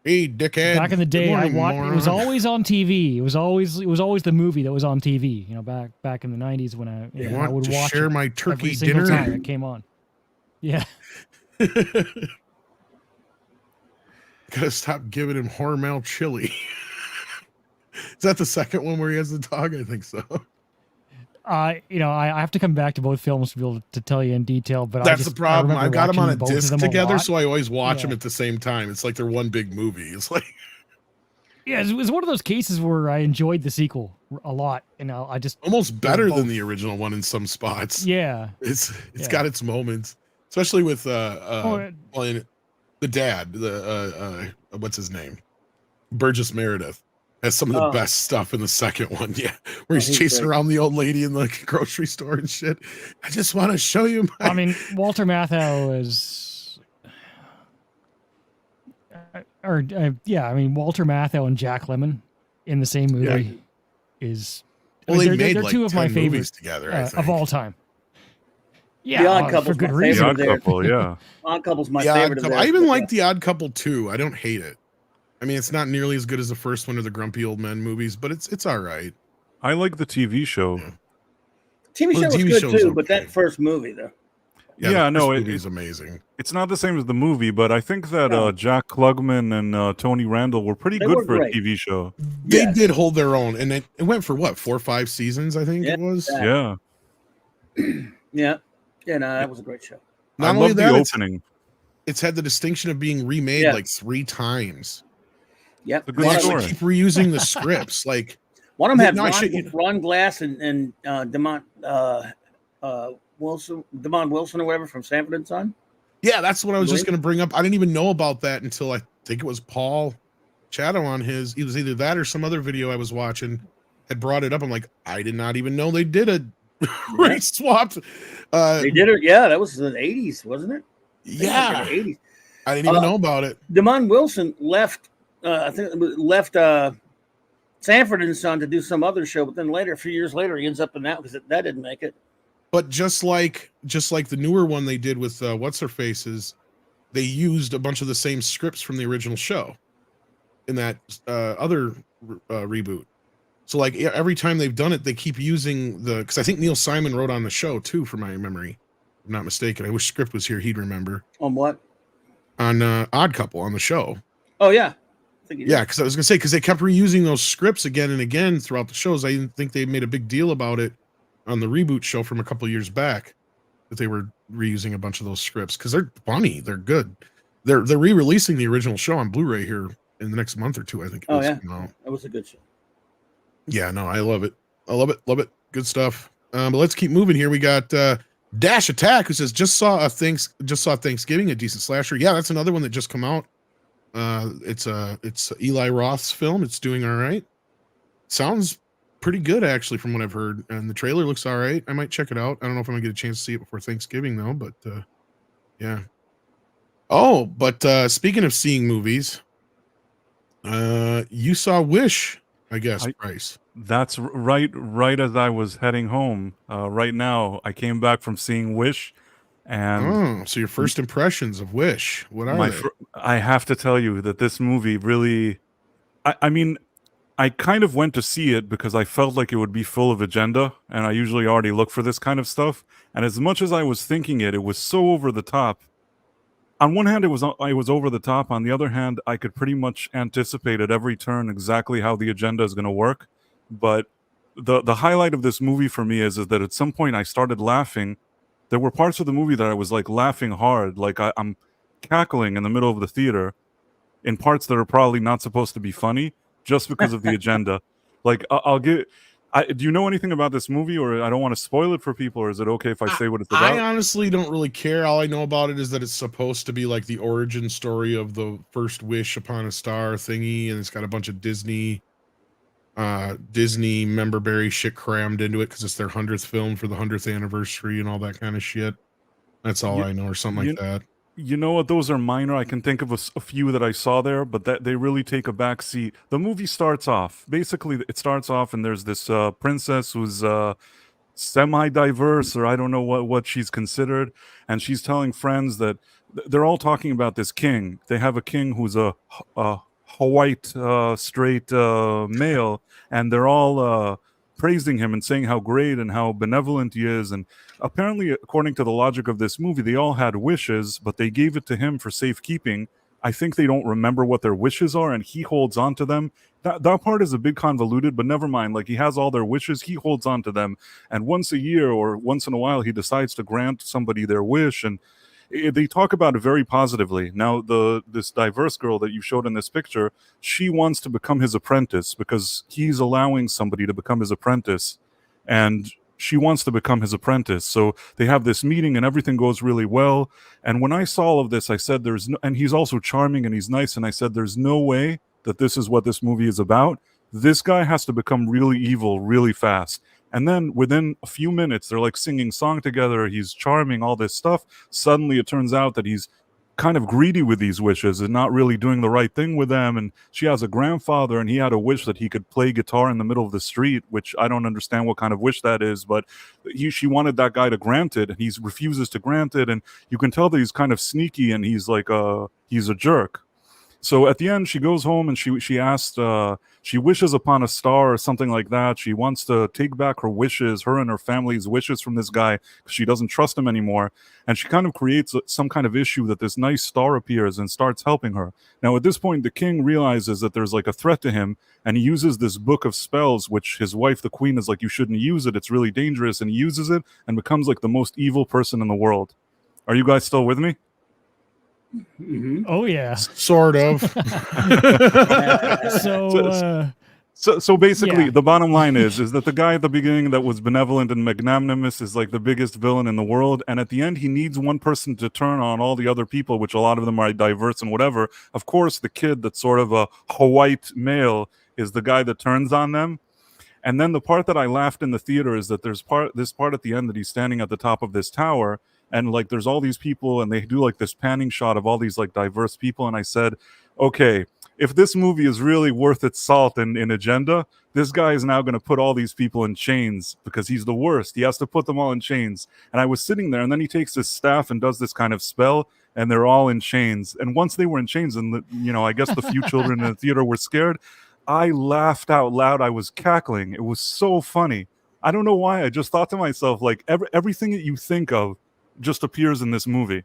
Hey, dickhead. Back in the Good day, morning, it was moron. always on TV. It was always the movie that was on TV. You know, back in the 90s when I You I want would to watch share it my turkey every single dinner? time it came on. Yeah. Gotta stop giving him Hormel chili. Is that the second one where he has the dog? I think so. You know, I have to come back to both films to be able to tell you in detail, but That's the problem. I got them on a disc them together, lot. so I always watch them Yeah. at the same time. It's like they're one big movie. It's like, Yeah, it was one of those cases where I enjoyed the sequel a lot, and I just almost better both. than the original one in some spots. yeah. It's Yeah. got its moments, especially with Oh, playing the dad, the what's his name, Burgess Meredith, has some of the Oh. best stuff in the second one. Yeah, where he's he's chasing great. around the old lady in the grocery store and shit. I just want to show you. My... I mean, Walter Matthau is, yeah, I mean Walter Matthau and Jack Lemmon in the same movie is. well, I mean, they made they're like two of my 10 movies favorites together, I think. of all time. Yeah, The Odd for Couple's good my The reason. favorite. Odd there. Couple, yeah. Odd Couple's my The Odd favorite. Of Couple. theirs, I even but like The Odd Couple too. I don't hate it. I mean, it's not nearly as good as the first one or the Grumpy Old Men movies, but it's all right. I like the TV show. Yeah. TV Well, show the was TV good show's too, but okay. that first movie though. Yeah, no, it is amazing. It's not the same as the movie, but I think that No. Jack Klugman and Tony Randall were pretty They good were for great. a TV show. They Yes. did hold their own, and it went for what, 4 or 5 seasons, I think Yeah, it was. exactly. Yeah. Yeah, no, that was a great show. Not I only love that, the it's, opening. it's had the distinction of being remade Yeah. like 3 times. Yep. It's a good They One of actually story. keep reusing the scripts. Like One of them had No, I should- Ron Glass and Demont Wilson or whatever from Sanford and Son. Yeah, that's what I was just Really? going to bring up. I didn't even know about that until I think it was Paul Chatham on his. It was either that or some other video I was watching had brought it up. I'm like, I did not even know they did a race swapped. They did it. Yeah, that was the 80s, wasn't it? Yeah, the 80s. I didn't even know about it. Demond Wilson left. I think left Sanford and Son to do some other show, but then later, a few years later, he ends up in that because that didn't make it. But just like the newer one they did with what's her faces, they used a bunch of the same scripts from the original show in that other reboot. So like every time they've done it, they keep using because I think Neil Simon wrote on the show too, from my memory, if I'm not mistaken. I wish Script was here; he'd remember. On what? On Odd Couple on the show. Oh yeah, yeah. Because I was gonna say because they kept reusing those scripts again and again throughout the shows. I didn't think they made a big deal about it on the reboot show from a couple of years back that they were reusing a bunch of those scripts because they're funny, they're good. They're re-releasing the original show on Blu-ray here in the next month or two, I think. Oh yeah, that was a good show. Yeah, no, I love it. I love it. Good stuff. But let's keep moving here. We got Dash Attack who says just saw Thanksgiving, a decent slasher. Yeah, that's another one that just come out. It's Eli Roth's film. It's doing all right. Sounds pretty good actually from what I've heard, and the trailer looks all right. I might check it out. I don't know if I'm gonna get a chance to see it before Thanksgiving though, but yeah. Oh, but speaking of seeing movies, you saw Wish, I guess, Bryce. That's right as I was heading home. Right now, I came back from seeing Wish, and so your first impressions of Wish, what are they? I have to tell you that this movie really, I mean, I kind of went to see it because I felt like it would be full of agenda, and I usually already look for this kind of stuff. And as much as I was thinking it was so over the top. On one hand, it was over the top. On the other hand, I could pretty much anticipate at every turn exactly how the agenda is going to work. But the highlight of this movie for me is that at some point I started laughing. There were parts of the movie that I was like laughing hard, like I'm cackling in the middle of the theater in parts that are probably not supposed to be funny just because of the agenda. Like do you know anything about this movie, or I don't want to spoil it for people, or is it okay if I say what it's about? I honestly don't really care. All I know about it is that it's supposed to be like the origin story of the first Wish Upon a Star thingy, and it's got a bunch of Disney memberberry shit crammed into it because it's their 100th film for the 100th anniversary and all that kind of shit. That's all I know, or something like that. You know what? Those are minor. I can think of a few that I saw there, but that they really take a back seat. The movie starts off. Basically, it starts off and there's this princess who's semi-diverse, or I don't know what she's considered, and she's telling friends that they're all talking about this king. They have a king who's a white straight male, and they're all praising him and saying how great and how benevolent he is. And apparently, according to the logic of this movie, they all had wishes, but they gave it to him for safekeeping. I think they don't remember what their wishes are, and he holds on to them. That part is a bit convoluted, but never mind. Like, he has all their wishes, he holds on to them, and once a year or once in a while, he decides to grant somebody their wish, and they talk about it very positively. Now, this diverse girl that you showed in this picture, she wants to become his apprentice because he's allowing somebody to become his apprentice, and she wants to become his apprentice. So they have this meeting and everything goes really well. And when I saw all of this, I said, and he's also charming and he's nice. And I said, there's no way that this is what this movie is about. This guy has to become really evil really fast. And then within a few minutes, they're like singing song together. He's charming, all this stuff. Suddenly it turns out that he's kind of greedy with these wishes and not really doing the right thing with them. And she has a grandfather and he had a wish that he could play guitar in the middle of the street, which I don't understand what kind of wish that is, but she wanted that guy to grant it, and he refuses to grant it. And you can tell that he's kind of sneaky, and he's like he's a jerk. So at the end, she goes home and she asked, she wishes upon a star or something like that. She wants to take back her wishes, her and her family's wishes from this guy, because she doesn't trust him anymore. And she kind of creates some kind of issue that this nice star appears and starts helping her. Now, at this point, the king realizes that there's like a threat to him, and he uses this book of spells, which his wife, the queen, is like, you shouldn't use it. It's really dangerous. And he uses it and becomes like the most evil person in the world. Are you guys still with me? Mm-hmm. Oh yeah, sort of. So So basically, Yeah. the bottom line is that the guy at the beginning that was benevolent and magnanimous is like the biggest villain in the world, and at the end, he needs one person to turn on all the other people, which a lot of them are diverse and whatever. Of course, the kid that's sort of a white male is the guy that turns on them. And then the part that I laughed in the theater is that there's this part at the end that he's standing at the top of this tower, and like there's all these people, and they do like this panning shot of all these like diverse people, and I said, okay, if this movie is really worth its salt in agenda, this guy is now going to put all these people in chains because he's the worst. He has to put them all in chains. And I was sitting there, and then he takes his staff and does this kind of spell, and they're all in chains. And once they were in chains, and I guess the few children in the theater were scared, I laughed out loud. I was cackling. It was so funny. I don't know why. I just thought to myself, like, everything that you think of just appears in this movie.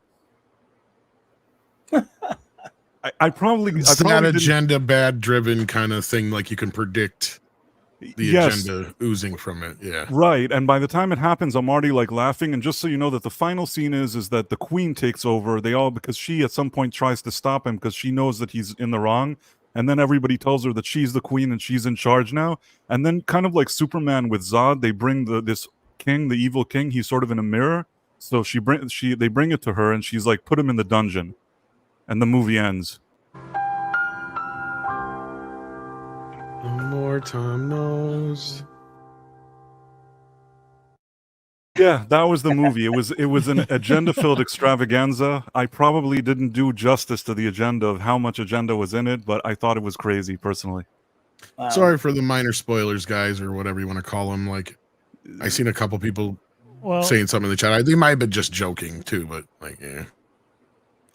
I probably that agenda bad driven kind of thing, like you can predict the agenda oozing from it. Yeah, right. And by the time it happens, I'm already like laughing. And just so you know, that the final scene is that the queen takes over. Because she at some point tries to stop him because she knows that he's in the wrong. And then everybody tells her that she's the queen and she's in charge now. And then kind of like Superman with Zod, they bring this king, the evil king. He's sort of in a mirror. So they bring it to her, and she's like, put him in the dungeon. And the movie ends. The more Tom knows. Yeah, that was the movie. It was an agenda-filled extravaganza. I probably didn't do justice to the agenda of how much agenda was in it, but I thought it was crazy, personally. Wow. Sorry for the minor spoilers, guys, or whatever you want to call them. Like, I seen a couple people saying something in the chat. They might have been just joking too, but like, yeah.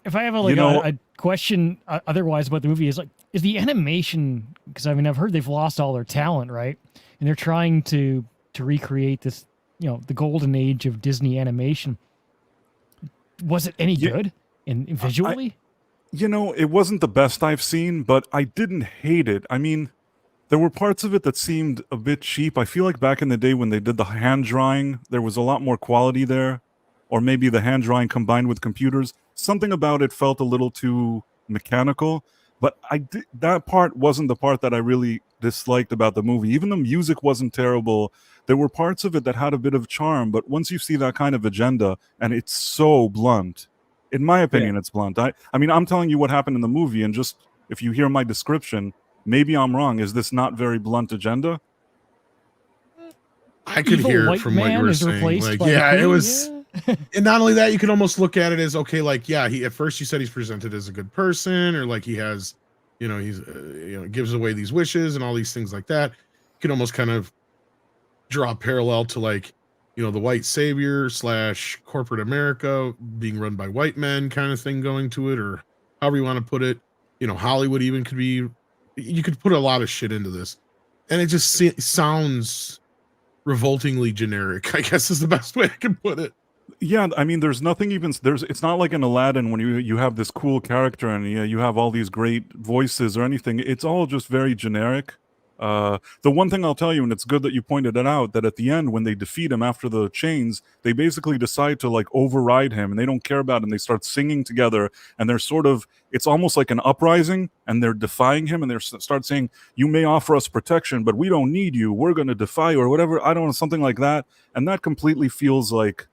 If I have a question otherwise about the movie, is the animation, because I mean I've heard they've lost all their talent, right? And they're trying to recreate this, the golden age of Disney animation. Was it any good in visually? It wasn't the best I've seen, but I didn't hate it. I mean, there were parts of it that seemed a bit cheap. I feel like back in the day when they did the hand drawing, there was a lot more quality there. Or maybe the hand drawing combined with computers. Something about it felt a little too mechanical. But that part wasn't the part that I really disliked about the movie. Even the music wasn't terrible. There were parts of it that had a bit of charm. But once you see that kind of agenda, and it's so blunt, in my opinion, it's blunt. I mean, I'm telling you what happened in the movie, and just if you hear my description, maybe I'm wrong. Is this not very blunt agenda? I could hear it from what you were saying. Like, it was... And not only that, you could almost look at it as, okay, like, he at first you said he's presented as a good person, or like he has, he's gives away these wishes and all these things like that. You could almost kind of draw a parallel to, like, the white savior / corporate America being run by white men kind of thing going to it, or however you want to put it. Hollywood even could be, you could put a lot of shit into this, and it just sounds revoltingly generic, I guess is the best way I can put it. Yeah, I mean, there's nothing even it's not like in Aladdin when you have this cool character and you have all these great voices or anything. It's all just very generic. The one thing I'll tell you, and it's good that you pointed it out, that at the end when they defeat him after the chains, they basically decide to like override him, and they don't care about him. They start singing together, and they're it's almost like an uprising, and they're defying him, and they start saying, you may offer us protection, but we don't need you. We're going to defy you, or whatever. I don't know, something like that. And that completely feels like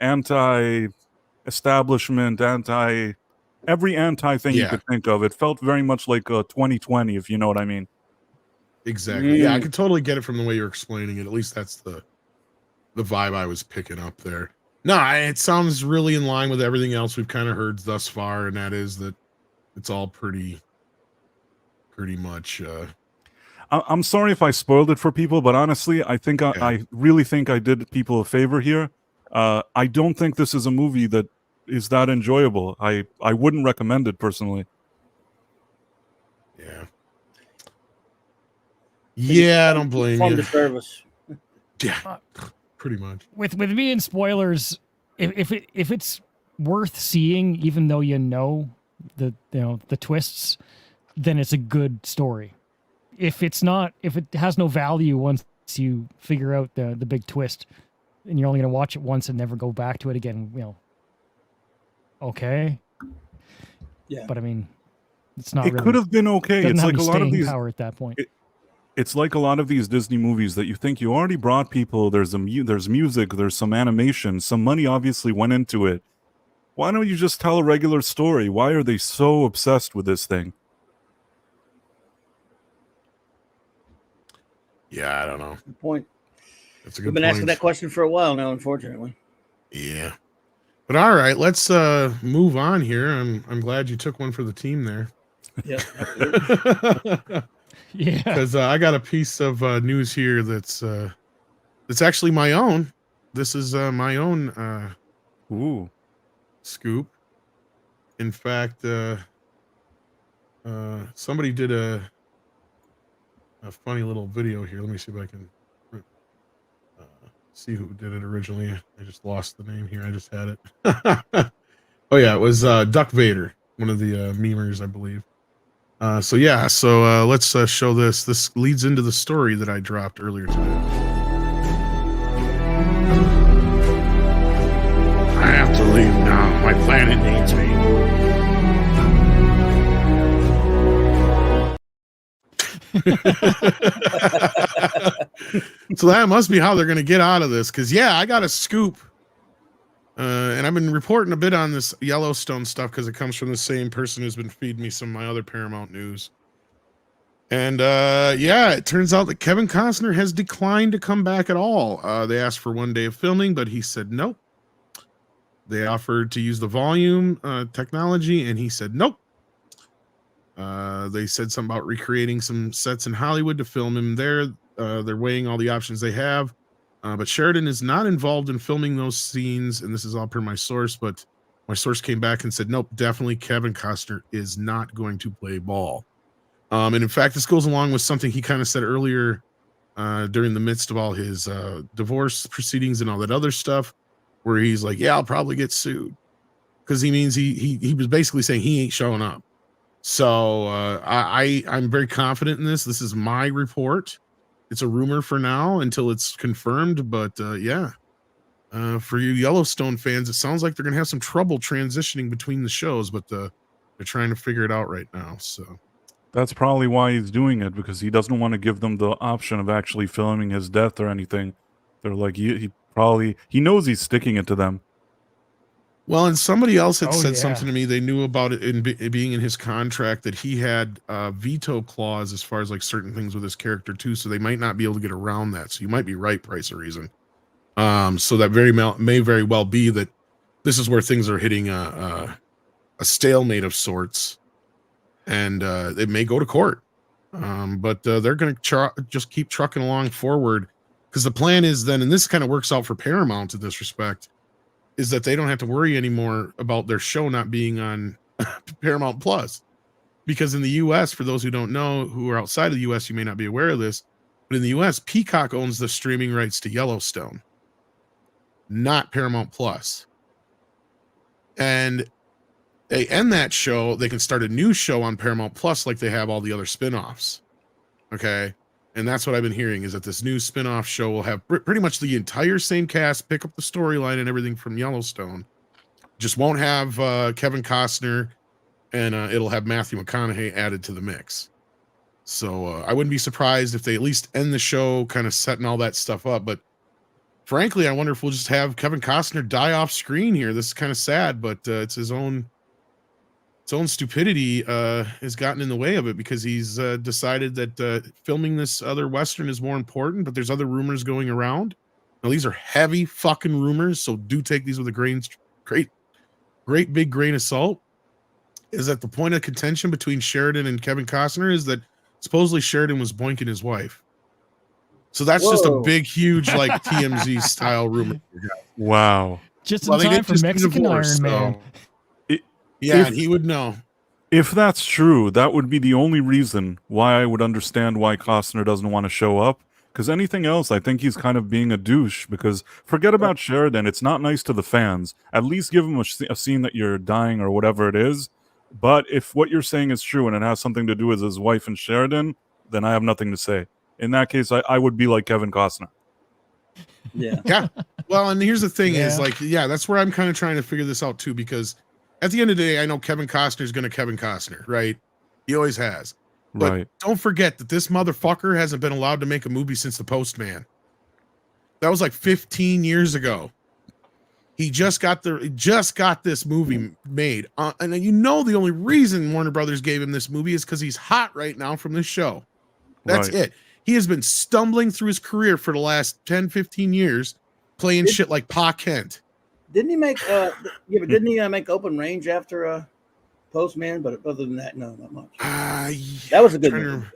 anti-establishment, every anti thing you could think of. It felt very much like 2020, if you know what I mean. Exactly. Yeah, I could totally get it from the way you're explaining it. At least that's the vibe I was picking up there. No, it sounds really in line with everything else we've kind of heard thus far, and that is that it's all pretty much. I'm sorry if I spoiled it for people, but honestly, I think I really think I did people a favor here. I don't think this is a movie that is that enjoyable. I wouldn't recommend it personally. Yeah, I don't blame you. The service. Yeah, pretty much. With me and spoilers, if it's worth seeing, even though the twists, then it's a good story. If it's not, if it has no value once you figure out the big twist, and you're only going to watch it once and never go back to it again, okay. Yeah. But I mean, it's not. It could have been okay. It's like a lot of these power at that point. it's like a lot of these Disney movies that you think you already brought people. There's there's music, there's some animation, some money obviously went into it. Why don't you just tell a regular story? Why are they so obsessed with this thing? Yeah, I don't know. Good point. That's a good We've been point. asking that question for a while now, unfortunately. Yeah. But all right, let's move on here. I'm glad you took one for the team there. Yeah, absolutely. Yeah. Because I got a piece of news here that's actually my own. This is my own Ooh. scoop. In fact, somebody did a funny little video here. Let me see if I can see who did it originally. I just lost the name here. I just had it. Oh yeah, it was Duck Vader, one of the memers, I believe. So let's show this. This leads into the story that I dropped earlier today. I have to leave now. My planet needs me. So that must be how they're going to get out of this. Because yeah, I got a scoop. And I've been reporting a bit on this Yellowstone stuff because it comes from the same person who's been feeding me some of my other Paramount news. And it turns out that Kevin Costner has declined to come back at all. They asked for 1 day of filming, but he said nope. They offered to use the volume technology, and he said nope. They said something about recreating some sets in Hollywood to film him there. They're weighing all the options they have. But Sheridan is not involved in filming those scenes, and this is all per my source, but my source came back and said, nope, definitely Kevin Costner is not going to play ball. And in fact, this goes along with something he kind of said earlier during the midst of all his divorce proceedings and all that other stuff, where he's like, yeah, I'll probably get sued. Because he means he was basically saying he ain't showing up. So I'm very confident in this. This is my report. It's a rumor for now until it's confirmed, but for you Yellowstone fans, it sounds like they're gonna have some trouble transitioning between the shows, but they're trying to figure it out right now. So That's probably why he's doing it, because he doesn't want to give them the option of actually filming his death or anything. They're like, he knows he's sticking it to them. well, and somebody else had said something to me. They knew about it it being in his contract that he had a veto clause as far as like certain things with his character too. So they might not be able to get around that. So you might be right, Price of Reason. So that may very well be that this is where things are hitting a stalemate of sorts, and it may go to court. But they're going to just keep trucking along forward, because the plan is then, and this kind of works out for Paramount in this respect, is that they don't have to worry anymore about their show not being on Paramount Plus. Because in the US, for those who don't know, who are outside of the US, you may not be aware of this, but in the US, Peacock owns the streaming rights to Yellowstone, not Paramount Plus. And they end that show, they can start a new show on Paramount Plus like they have all the other spinoffs. Okay? And that's what I've been hearing, is that this new spinoff show will have pretty much the entire same cast, pick up the storyline and everything from Yellowstone. Just won't have Kevin Costner, and it'll have Matthew McConaughey added to the mix. So I wouldn't be surprised if they at least end the show kind of setting all that stuff up. But frankly, I wonder if we'll just have Kevin Costner die off screen here. This is kind of sad, but it's his own stupidity has gotten in the way of it, because he's decided that filming this other Western is more important, but there's other rumors going around. Now, these are heavy fucking rumors, so do take these with a great big grain of salt. Is that the point of contention between Sheridan and Kevin Costner is that supposedly Sheridan was boinking his wife. So that's just a big, huge, like TMZ style rumor. Wow. Just in time for Mexican Iron Man. Yeah, and he would know. If that's true, that would be the only reason why I would understand why Costner doesn't want to show up. Because anything else, I think he's kind of being a douche. Because forget about Sheridan. It's not nice to the fans. At least give him a scene that you're dying or whatever it is. But if what you're saying is true and it has something to do with his wife and Sheridan, then I have nothing to say. In that case, I would be like Kevin Costner. Yeah. Yeah. Well, and here's the thing is like, that's where I'm kind of trying to figure this out too, because at the end of the day, I know Kevin Costner is going to Kevin Costner, right? He always has. But Right. don't forget that this motherfucker hasn't been allowed to make a movie since The Postman. That was like 15 years ago. He just got this movie made. And you know the only reason Warner Brothers gave him this movie is because he's hot right now from this show. That's Right. it. He has been stumbling through his career for the last 10, 15 years playing shit like Pa Kent. Didn't he make didn't he make Open Range after Postman? But other than that, no, not much. That was a good movie.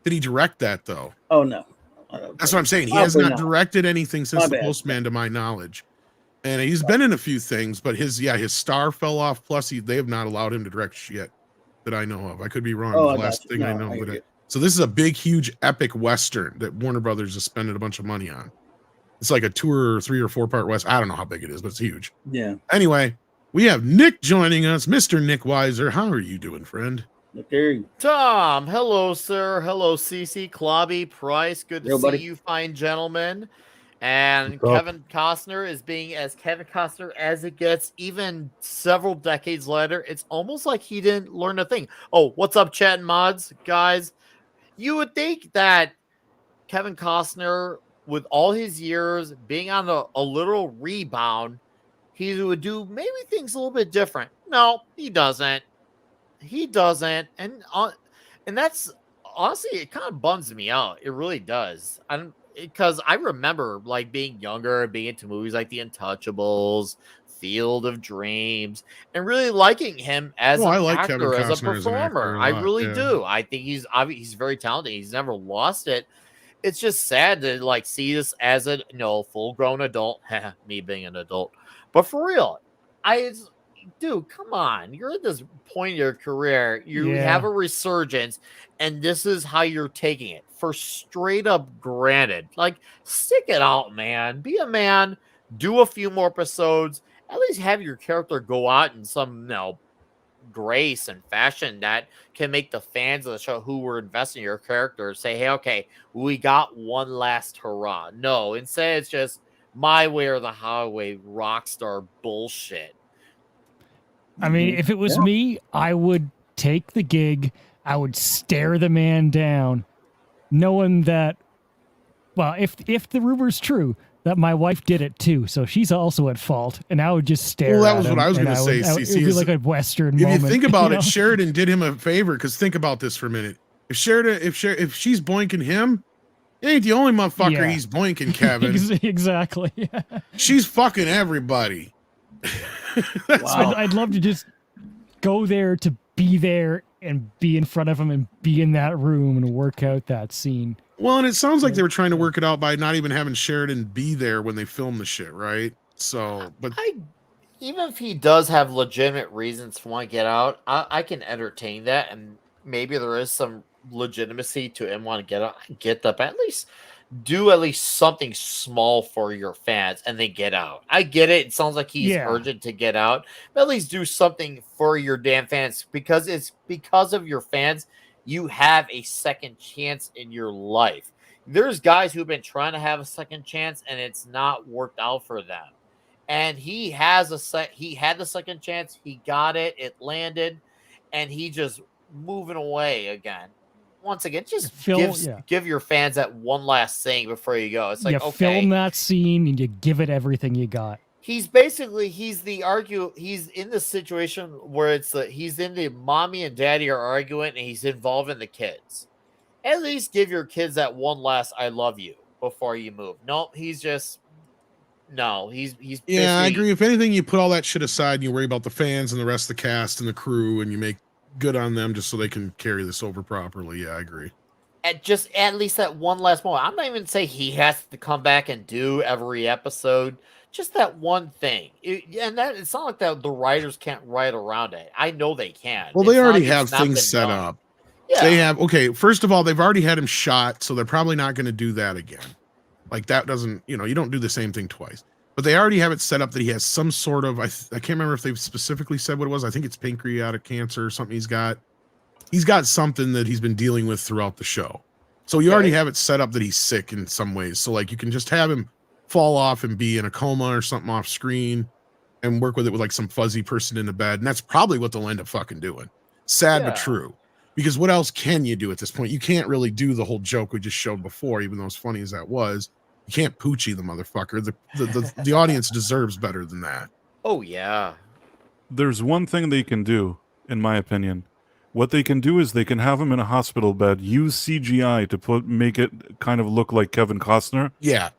Did he direct that though? Oh no. That's what I'm saying. He has not directed anything since The Postman to my knowledge. And he's been in a few things, but his star fell off. Plus, they have not allowed him to direct shit that I know of. I could be wrong. Oh, the last thing I know. I So this is a big, huge, epic Western that Warner Brothers is spending a bunch of money on. It's like a 2 or 3 or 4 part West. I don't know how big it is, but it's huge. Yeah. Anyway, we have Nick joining us. Mr. Nick Weiser. How are you doing, friend? Okay. Tom, hello, sir. Hello, CC, Clobby, Price. Good to see you, fine gentlemen. And Kevin Costner is being as Kevin Costner as it gets, even several decades later. It's almost like he didn't learn a thing. Oh, what's up, chat and mods, guys? You would think that Kevin Costner, with all his years being on a little rebound, he would do maybe things a little bit different. No, he doesn't. He doesn't. And that's honestly, it kind of bums me out. It really does. Because I remember like being younger, being into movies like The Untouchables, Field of Dreams, and really liking him as an actor, as a performer. I really do. I think he's very talented. He's never lost it. It's just sad to like see this as a full grown adult. Me being an adult, but for real, dude, come on. You're at this point in your career. You have a resurgence, and this is how you're taking it for straight up granted. Like, stick it out, man. Be a man. Do a few more episodes. At least have your character go out in some, grace and fashion that can make the fans of the show who were investing in your character say, hey, okay, we got one last hurrah. No, instead it's just my way or the highway rockstar bullshit. I mean, if it was me, I would take the gig. I would stare the man down, knowing that, well, if the rumor's true, that my wife did it too, so she's also at fault, and I would just stare. Well, that was what I was going to say. It would be like a Western moment. If you think about it, Sheridan did him a favor. Because think about this for a minute. If she's boinking him, it ain't the only motherfucker he's boinking, Kevin. Exactly. She's fucking everybody. Wow. I'd love to just go there to be there and be in front of him and be in that room and work out that scene. Well, and it sounds like they were trying to work it out by not even having Sheridan be there when they filmed the shit, right? So, but even if he does have legitimate reasons to want to get out, I can entertain that, and maybe there is some legitimacy to him want to get out. I get that, but at least do something small for your fans and then get out. I get it. It sounds like he's urgent to get out, but at least do something for your damn fans, because it's because of your fans you have a second chance in your life. There's guys who've been trying to have a second chance and it's not worked out for them. And he had the second chance, he got it, it landed, and he just moving away again. Once again, just give your fans that one last thing before you go. It's like, okay, film that scene and you give it everything you got. He's in the situation where he's in the mommy and daddy are arguing and he's involved in the kids. At least give your kids that one last I love you before you move. He's I agree. If anything, you put all that shit aside and you worry about the fans and the rest of the cast and the crew, and you make good on them just so they can carry this over properly. Yeah, I agree. At least that one last moment. I'm not even saying he has to come back and do every episode. Just that one thing. It's not like that the writers can't write around it. I know they can. Well, they already have things set up. Yeah. They have, first of all, they've already had him shot, so they're probably not going to do that again. Like, that doesn't, you don't do the same thing twice. But they already have it set up that he has some sort of, I can't remember if they've specifically said what it was. I think it's pancreatic cancer or something he's got. He's got something that he's been dealing with throughout the show. So you already have it set up that he's sick in some ways. So, like, you can just have him fall off and be in a coma or something off screen and work with it with, like, some fuzzy person in the bed. And that's probably what they'll end up fucking doing. Sad but true. because what else can you do at this point? You can't really do the whole joke we just showed before, even though as funny as that was. You can't poochie the motherfucker. The audience deserves better than that. Oh yeah. There's one thing they can do, in my opinion. What they can do is they can have him in a hospital bed, use CGI to make it kind of look like Kevin Costner. Yeah.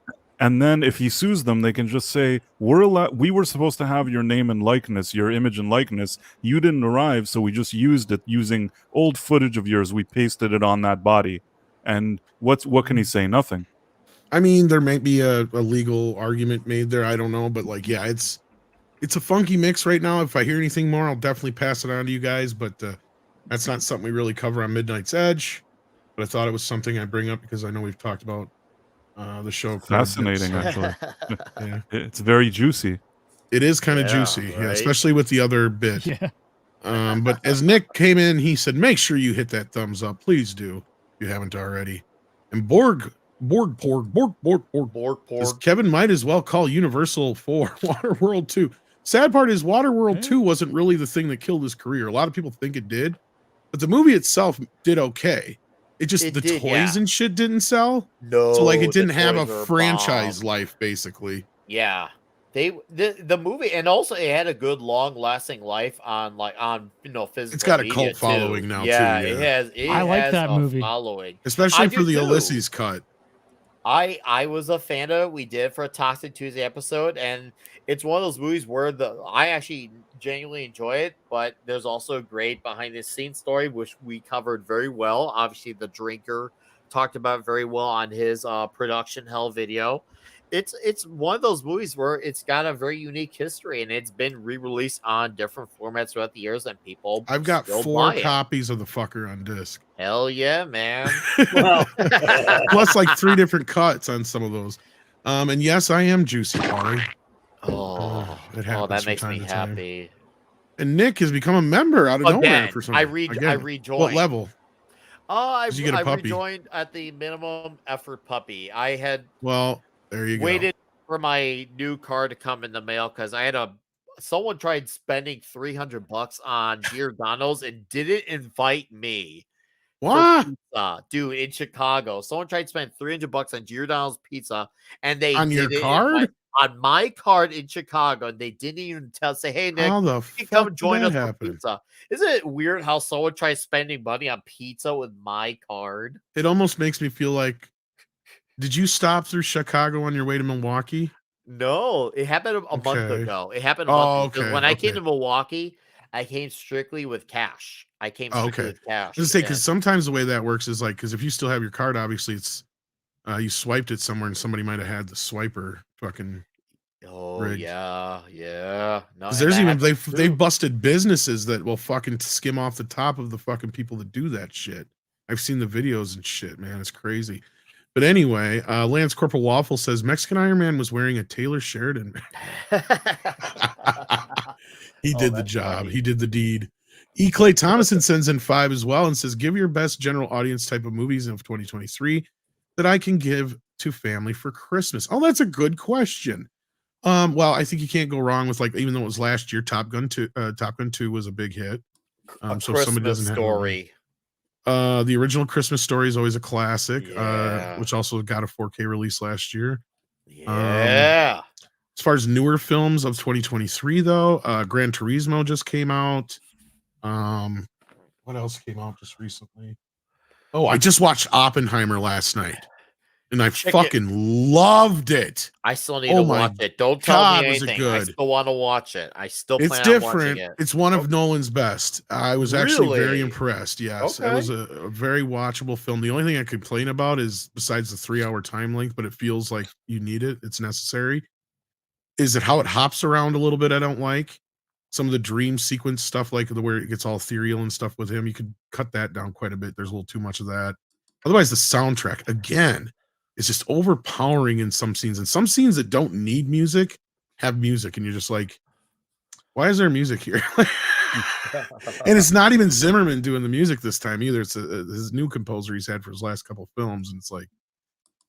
And then if he sues them, they can just say, we were supposed to have your name and likeness, your image and likeness. You didn't arrive, so we just used it using old footage of yours. We pasted it on that body. And what can he say? Nothing. I mean, there may be a legal argument made there. I don't know. But like, yeah, it's a funky mix right now. If I hear anything more, I'll definitely pass it on to you guys. But that's not something we really cover on Midnight's Edge. But I thought it was something I'd bring up because I know we've talked about the show. Fascinating, actually. Yeah. It's very juicy. It is kind of juicy, right? Yeah, especially with the other bit. Yeah. But as Nick came in, he said, make sure you hit that thumbs up. Please do if you haven't already. And Borg. Kevin might as well call Universal 4 Waterworld 2. Sad part is Waterworld 2 wasn't really the thing that killed his career. A lot of people think it did, but the movie itself did okay. It just the toys and shit didn't sell. No, so like it didn't have a franchise life basically. Yeah. The movie, and also it had a good long lasting life on physical. It's got a cult following now too. Yeah, it has. I like that movie, following, especially for the Ulysses cut. I was a fan of it. We did for a Toxic Tuesday episode, and it's one of those movies where I actually genuinely enjoy it, but there's also a great behind the scenes story which we covered very well. Obviously, the drinker talked about very well on his production hell video. It's one of those movies where it's got a very unique history, and it's been re-released on different formats throughout the years, and people. I've got 4 copies of the fucker on disc. Hell yeah, man! Plus, like 3 different cuts on some of those. And yes, I am juicy, Polly. That makes me happy. And Nick has become a member out of nowhere for some reason. I rejoined. What level? I rejoined at the minimum effort puppy. I had. Well. There you go. Waited for my new car to come in the mail because I had someone tried spending $300 on Giordano's and didn't invite me. What? Pizza, dude, in Chicago. Someone tried to spend $300 on Giordano's pizza, and they on your card? On my card in Chicago, and they didn't even say, "Hey Nick, how the you can come join us for pizza." Isn't it weird how someone tries spending money on pizza with my card? It almost makes me feel like. Did you stop through Chicago on your way to Milwaukee? No, it happened a month ago. It happened a month ago. When I came to Milwaukee, I came strictly with cash. I came strictly with cash. I was say because sometimes the way that works is like because if you still have your card, obviously it's you swiped it somewhere and somebody might have had the swiper fucking. Rigged. Yeah. No, there's even they've busted businesses that will fucking skim off the top of the fucking people that do that shit. I've seen the videos and shit, man. It's crazy. But anyway, Lance Corporal Waffle says Mexican Iron Man was wearing a Taylor Sheridan. He did the job. Funny. He did the deed. E. Clay Thomason sends in 5 as well and says, give your best general audience type of movies of 2023 that I can give to family for Christmas. Oh, that's a good question. Well, I think you can't go wrong with even though it was last year, Top Gun 2 was a big hit. So if somebody doesn't story. The original Christmas Story is always a classic, which also got a 4K release last year. Yeah. As far as newer films of 2023, though, Gran Turismo just came out. What else came out just recently? Oh, I just watched Oppenheimer last night, and I fucking loved it. I still need to watch it. Don't tell me anything. I still want to watch it. I still plan on watching it. It's one of Nolan's best. I was actually very impressed. Yes, it was a very watchable film. The only thing I complain about is, besides the 3-hour time length, but it feels like you need it. It's necessary. Is it how it hops around a little bit? I don't like some of the dream sequence stuff, like where it gets all ethereal and stuff with him. You could cut that down quite a bit. There's a little too much of that. Otherwise, the soundtrack again. It's just overpowering in some scenes, and some scenes that don't need music have music, and you're just like, why is there music here? And it's not even Zimmerman doing the music this time either. It's his new composer he's had for his last couple of films, and it's like,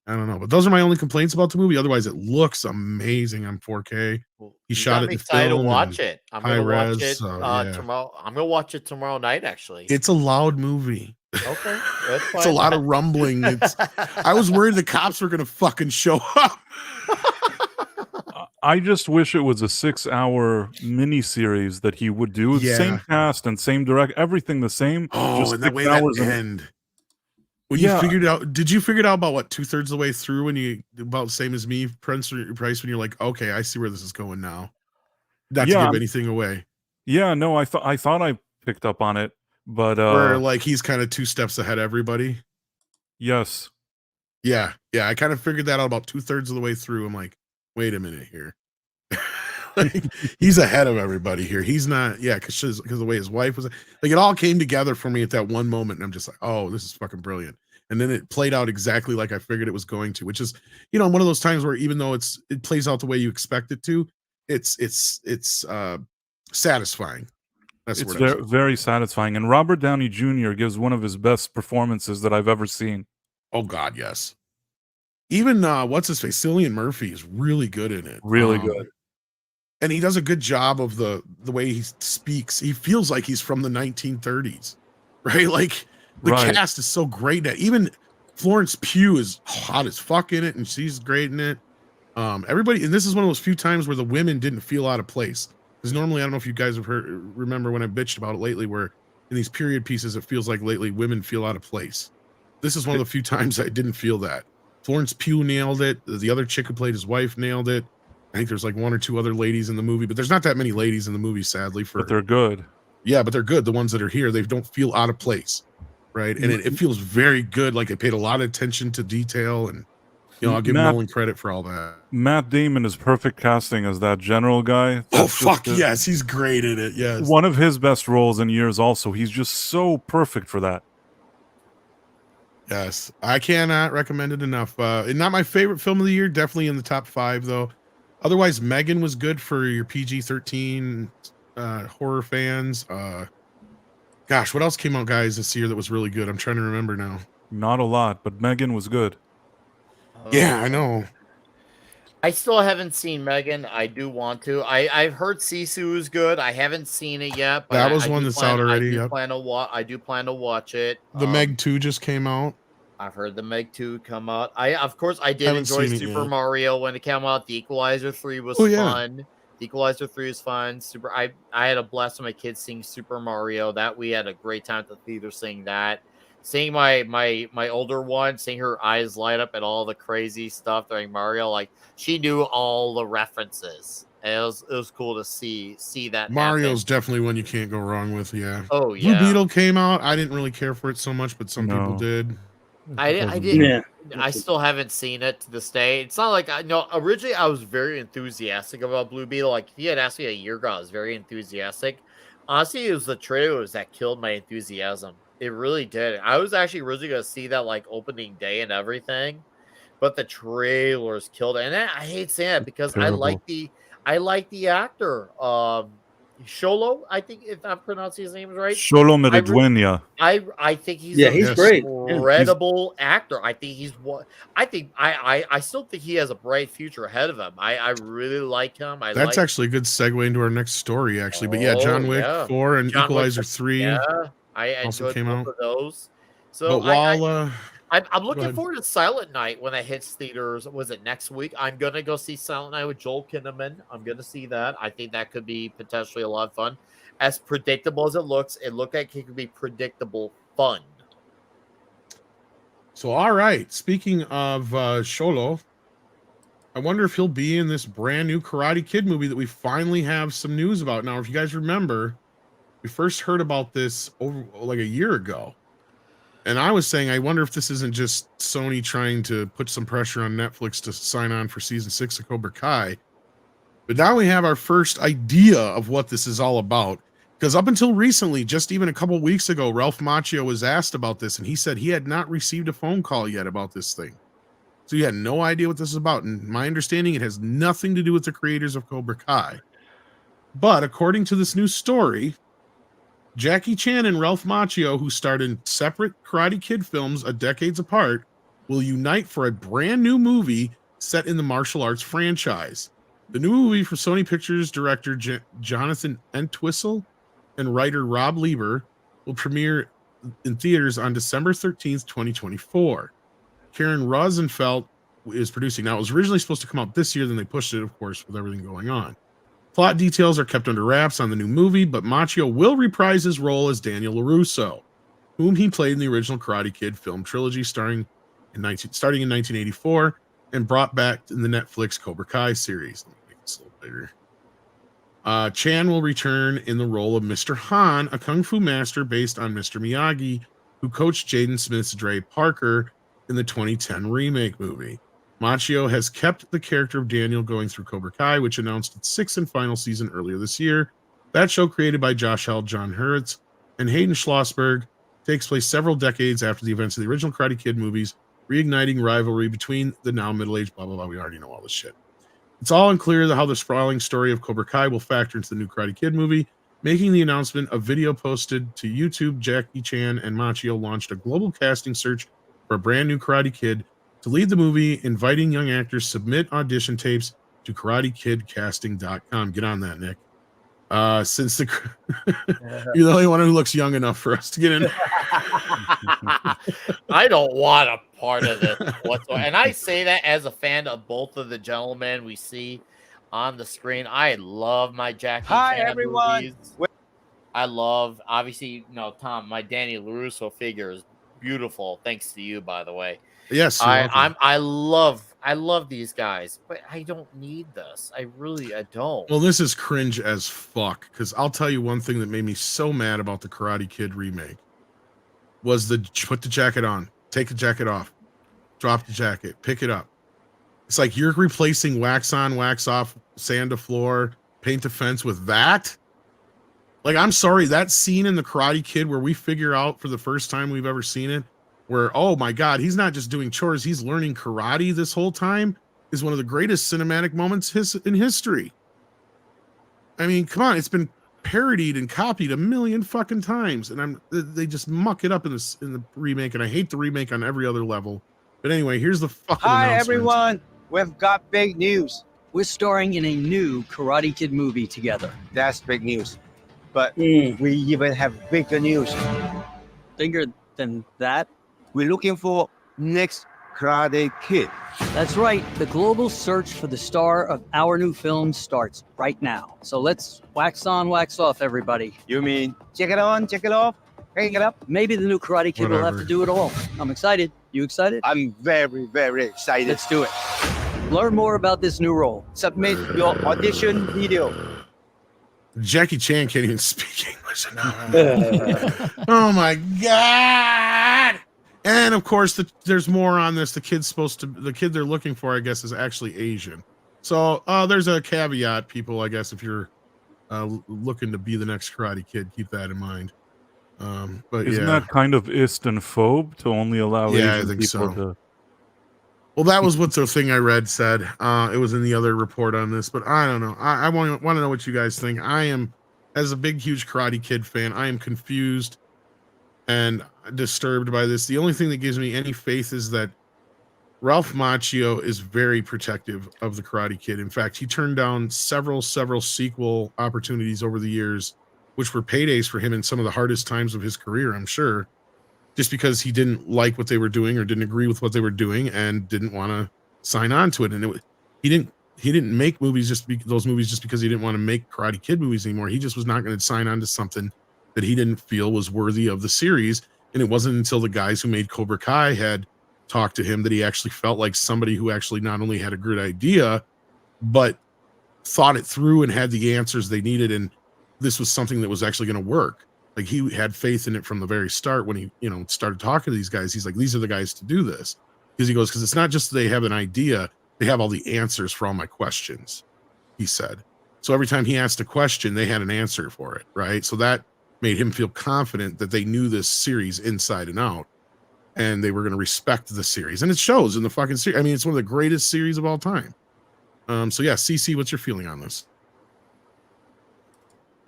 I don't know, but those are my only complaints about the movie. Otherwise, it looks amazing on 4K. Well, He you shot got it me in excited to film watch and it. I'm high gonna watch res. it Yeah, tomorrow. I'm gonna watch it tomorrow night, actually. it's a loud movie. Okay, that's It's a fine. lot of rumbling. I was worried the cops were gonna fucking show up. I just wish it was a 6-hour miniseries that he would do. Yeah. Same cast and same direct, everything the same. Oh, just and that 6 way that hours and end. When Yeah. you figured out, did you figure it out about what 2/3 of the way through when you about the same as me, Price, when you're like, okay, I see where this is going now. Not to Yeah. give anything away. Yeah, no, I thought I picked up on it, but Where like he's kind of 2 steps ahead of everybody. yes. Yeah, I kind of figured that out about 2/3 of the way through. I'm like, wait a minute here. Like, he's ahead of everybody here. He's not, because the way his wife was, like, it all came together for me at that one moment, and I'm just like, oh, this is fucking brilliant. And then it played out exactly like I figured it was going to, which is, one of those times where even though it plays out the way you expect it to, it's satisfying. That's It's what very, very satisfying. And Robert Downey Jr. gives one of his best performances that I've ever seen. Oh God, yes. Even what's his face, Cillian Murphy is really good in it. Really good. And he does a good job of the way he speaks. He feels like he's from the 1930s, right? Like the Right. cast is so great at. Even Florence Pugh is hot as fuck in it, and she's great in it. Everybody, and this is one of those few times where the women didn't feel out of place. Because normally, I don't know if you guys have remember when I bitched about it lately, where in these period pieces, it feels like lately women feel out of place. This is one of the few times I didn't feel that. Florence Pugh nailed it. The other chick who played his wife nailed it. I think there's like 1 or 2 other ladies in the movie, but there's not that many ladies in the movie, sadly. But they're good. Yeah, but they're good. The ones that are here, they don't feel out of place, right? And it feels very good. Like they paid a lot of attention to detail, and I'll give Nolan credit for all that. Matt Damon is perfect casting as that general guy. Oh fuck yes, he's great in it. Yes, one of his best roles in years. Also, he's just so perfect for that. Yes, I cannot recommend it enough. Not my favorite film of the year. Definitely in the top 5 though. Otherwise, Megan was good for your PG-13 horror fans. Gosh, what else came out, guys, this year that was really good? I'm trying to remember now. Not a lot, but Megan was good. Yeah, I know. I still haven't seen Megan. I do want to. I've heard Sisu is good. I haven't seen it yet. But that was I one that's out already. I do plan to watch it. The Meg 2 just came out. I've heard the Meg 2 come out. Of course, I did Haven't enjoy seen it Super yet. Mario when it came out. The Equalizer 3 was fun. The Equalizer 3 is fun. I had a blast with my kids seeing Super Mario. That we had a great time at the theater seeing that. Seeing my older one, seeing her eyes light up at all the crazy stuff during Mario, like she knew all the references. And it was cool to see that. Mario's definitely one you can't go wrong with. Yeah. Oh yeah. Blue Beetle came out. I didn't really care for it so much, but some people did. I did. Yeah. I still haven't seen it to this day. It's not like originally I was very enthusiastic about Blue Beetle. Like if you had asked me a year ago, I was very enthusiastic. Honestly, it was the trailers that killed my enthusiasm. It really did. I was actually originally going to see that like opening day and everything, but the trailers killed it. And I hate saying it because I like the actor. Sholo, I think if I'm pronouncing his name right. Sholo Mereduena. I think he's he's great. Incredible actor. I think he's what I still think he has a bright future ahead of him. I really like him. That's actually a good segue into our next story, actually. But yeah, John Wick 4 and John Equalizer Wick, 3. Yeah, I also enjoyed came both out. of those. So But while I'm looking forward to Silent Night when it hits theaters. Was it next week? I'm gonna go see Silent Night with Joel Kinnaman. I'm gonna see that. I think that could be potentially a lot of fun. As predictable as it looked like it could be predictable fun. So all right, speaking of Sholo, I wonder if he'll be in this brand new Karate Kid movie that we finally have some news about. Now, if you guys remember, we first heard about this over like a year ago. And I was saying, I wonder if this isn't just Sony trying to put some pressure on Netflix to sign on for season 6 of Cobra Kai. But now we have our first idea of what this is all about. Because up until recently, just even a couple of weeks ago, Ralph Macchio was asked about this, and he said he had not received a phone call yet about this thing. So he had no idea what this is about. And my understanding, it has nothing to do with the creators of Cobra Kai. But according to this new story, Jackie Chan and Ralph Macchio, who starred in separate Karate Kid films decades apart, will unite for a brand new movie set in the martial arts franchise. The new movie from Sony Pictures director Jonathan Entwistle and writer Rob Lieber will premiere in theaters on December 13th, 2024. Karen Rosenfeld is producing. Now, it was originally supposed to come out this year, then they pushed it, of course, with everything going on. Plot details are kept under wraps on the new movie, but Macchio will reprise his role as Daniel LaRusso, whom he played in the original Karate Kid film trilogy starting in 1984 and brought back in the Netflix Cobra Kai series. Let me make this a little bigger. Chan will return in the role of Mr. Han, a kung fu master based on Mr. Miyagi, who coached Jaden Smith's Dre Parker in the 2010 remake movie. Macchio has kept the character of Daniel going through Cobra Kai, which announced its 6th and final season earlier this year. That show, created by Josh Held, John Hurwitz, and Hayden Schlossberg, takes place several decades after the events of the original Karate Kid movies, reigniting rivalry between the now middle-aged blah, blah, blah. We already know all this shit. It's all unclear how the sprawling story of Cobra Kai will factor into the new Karate Kid movie. Making the announcement, a video posted to YouTube, Jackie Chan and Macchio launched a global casting search for a brand new Karate Kid to lead the movie, inviting young actors submit audition tapes to KarateKidCasting.com. Get on that, Nick. Since you're the only one who looks young enough for us to get in. I don't want a part of this whatsoever. And I say that as a fan of both of the gentlemen we see on the screen. I love my Jackie Chan everyone. movies. I love, obviously, Tom, my Danny LaRusso figure is beautiful. Thanks to you, by the way. Yes, I love these guys, but I don't need this. I don't. Well, this is cringe as fuck, because I'll tell you one thing that made me so mad about the Karate Kid remake was put the jacket on, take the jacket off, drop the jacket, pick it up. It's like you're replacing wax on, wax off, sand to floor, paint the fence with that. Like, I'm sorry, that scene in the Karate Kid where we figure out for the first time we've ever seen it, where, oh my God, he's not just doing chores, he's learning karate this whole time, is one of the greatest cinematic moments in history. I mean, come on, it's been parodied and copied a million fucking times, and they just muck it up in the remake, and I hate the remake on every other level. But anyway, here's the fucking announcement. Everyone, we've got big news. We're starring in a new Karate Kid movie together. That's big news. But we even have bigger news. Bigger than that? We're looking for next Karate Kid. That's right. The global search for the star of our new film starts right now. So let's wax on, wax off, everybody. You mean check it on, check it off, hang it up? Maybe the new Karate Kid will have to do it all. I'm excited. You excited? I'm very, very excited. Let's do it. Learn more about this new role. Submit your audition video. Jackie Chan can't even speak English enough. Oh my God. And of course, there's more on this. The kid they're looking for, I guess, is actually Asian. So there's a caveat, people, I guess, if you're looking to be the next Karate Kid, keep that in mind. But isn't that kind of Istanphobe to only allow Asian people to? Well, that was what the thing I read said. It was in the other report on this, but I don't know. I want to know what you guys think. I am, as a big, huge Karate Kid fan, I am confused and disturbed by this. The only thing that gives me any faith is that Ralph Macchio is very protective of the Karate Kid. In fact, he turned down several sequel opportunities over the years, which were paydays for him in some of the hardest times of his career, I'm sure, just because he didn't like what they were doing or didn't agree with what they were doing and didn't want to sign on to it. And he didn't make movies those movies just because he didn't want to make Karate Kid movies anymore. He just was not going to sign on to something that he didn't feel was worthy of the series. And it wasn't until the guys who made Cobra Kai had talked to him that he actually felt like somebody who actually not only had a good idea, but thought it through and had the answers they needed. And this was something that was actually going to work. Like, he had faith in it from the very start when he, started talking to these guys. He's like, these are the guys to do this. Because it's not just they have an idea, they have all the answers for all my questions, he said. So every time he asked a question, they had an answer for it, right? So that made him feel confident that they knew this series inside and out, and they were going to respect the series. And it shows in the fucking series. I mean, it's one of the greatest series of all time. So yeah, CC, what's your feeling on this?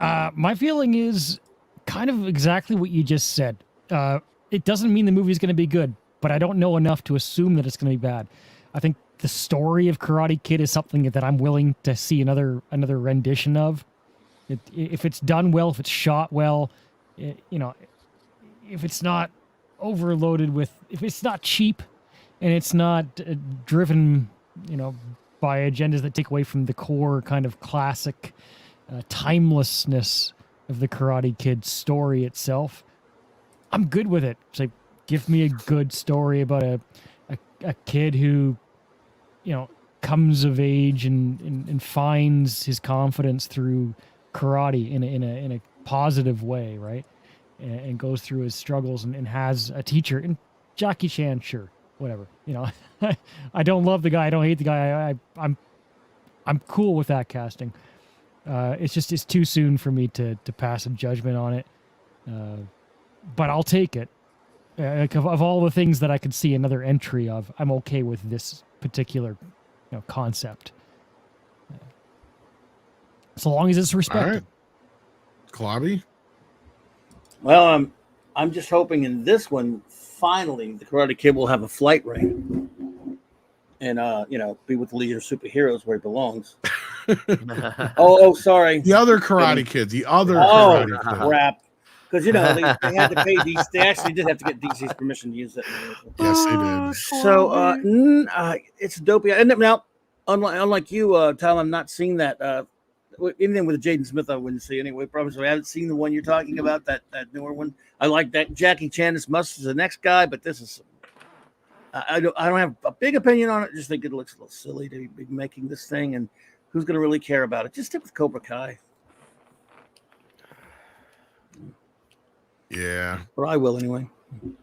My feeling is kind of exactly what you just said. It doesn't mean the movie's going to be good, but I don't know enough to assume that it's going to be bad. I think the story of Karate Kid is something that I'm willing to see another rendition of. If it's done well, if it's shot well, you know, if it's not overloaded with, if it's not cheap and it's not driven, you know, by agendas that take away from the core kind of classic timelessness of the Karate Kid story itself, I'm good with it. It's like, give me a good story about a kid who, you know, comes of age and finds his confidence through karate in a positive way, right? And goes through his struggles and has a teacher. And Jackie Chan, sure, whatever. You know, I don't love the guy. I don't hate the guy. I'm cool with that casting. It's too soon for me to pass a judgment on it. But I'll take it. Like of all the things that I could see another entry of, I'm okay with this particular, you know, concept. So long as it's respected. All right. Klobby? Well, I'm just hoping in this one, finally, the Karate Kid will have a flight ring, and you know, be with the Legion of Superheroes where he belongs. Sorry, the other Karate Kids, Karate Kids. Crap. Because, you know, they had to pay these. They actually did have to get DC's permission to use it. Yes, they did. So it's dopey. And now, unlike you, Tom, I'm not seeing that. Anything with Jaden Smith, I wouldn't see anyway. Probably, so I haven't seen the one you're talking about. That newer one. I like that. Jackie Chan is the next guy, but this is. I don't have a big opinion on it. I just think it looks a little silly to be making this thing, and who's going to really care about it? Just stick with Cobra Kai. Yeah. Or I will anyway.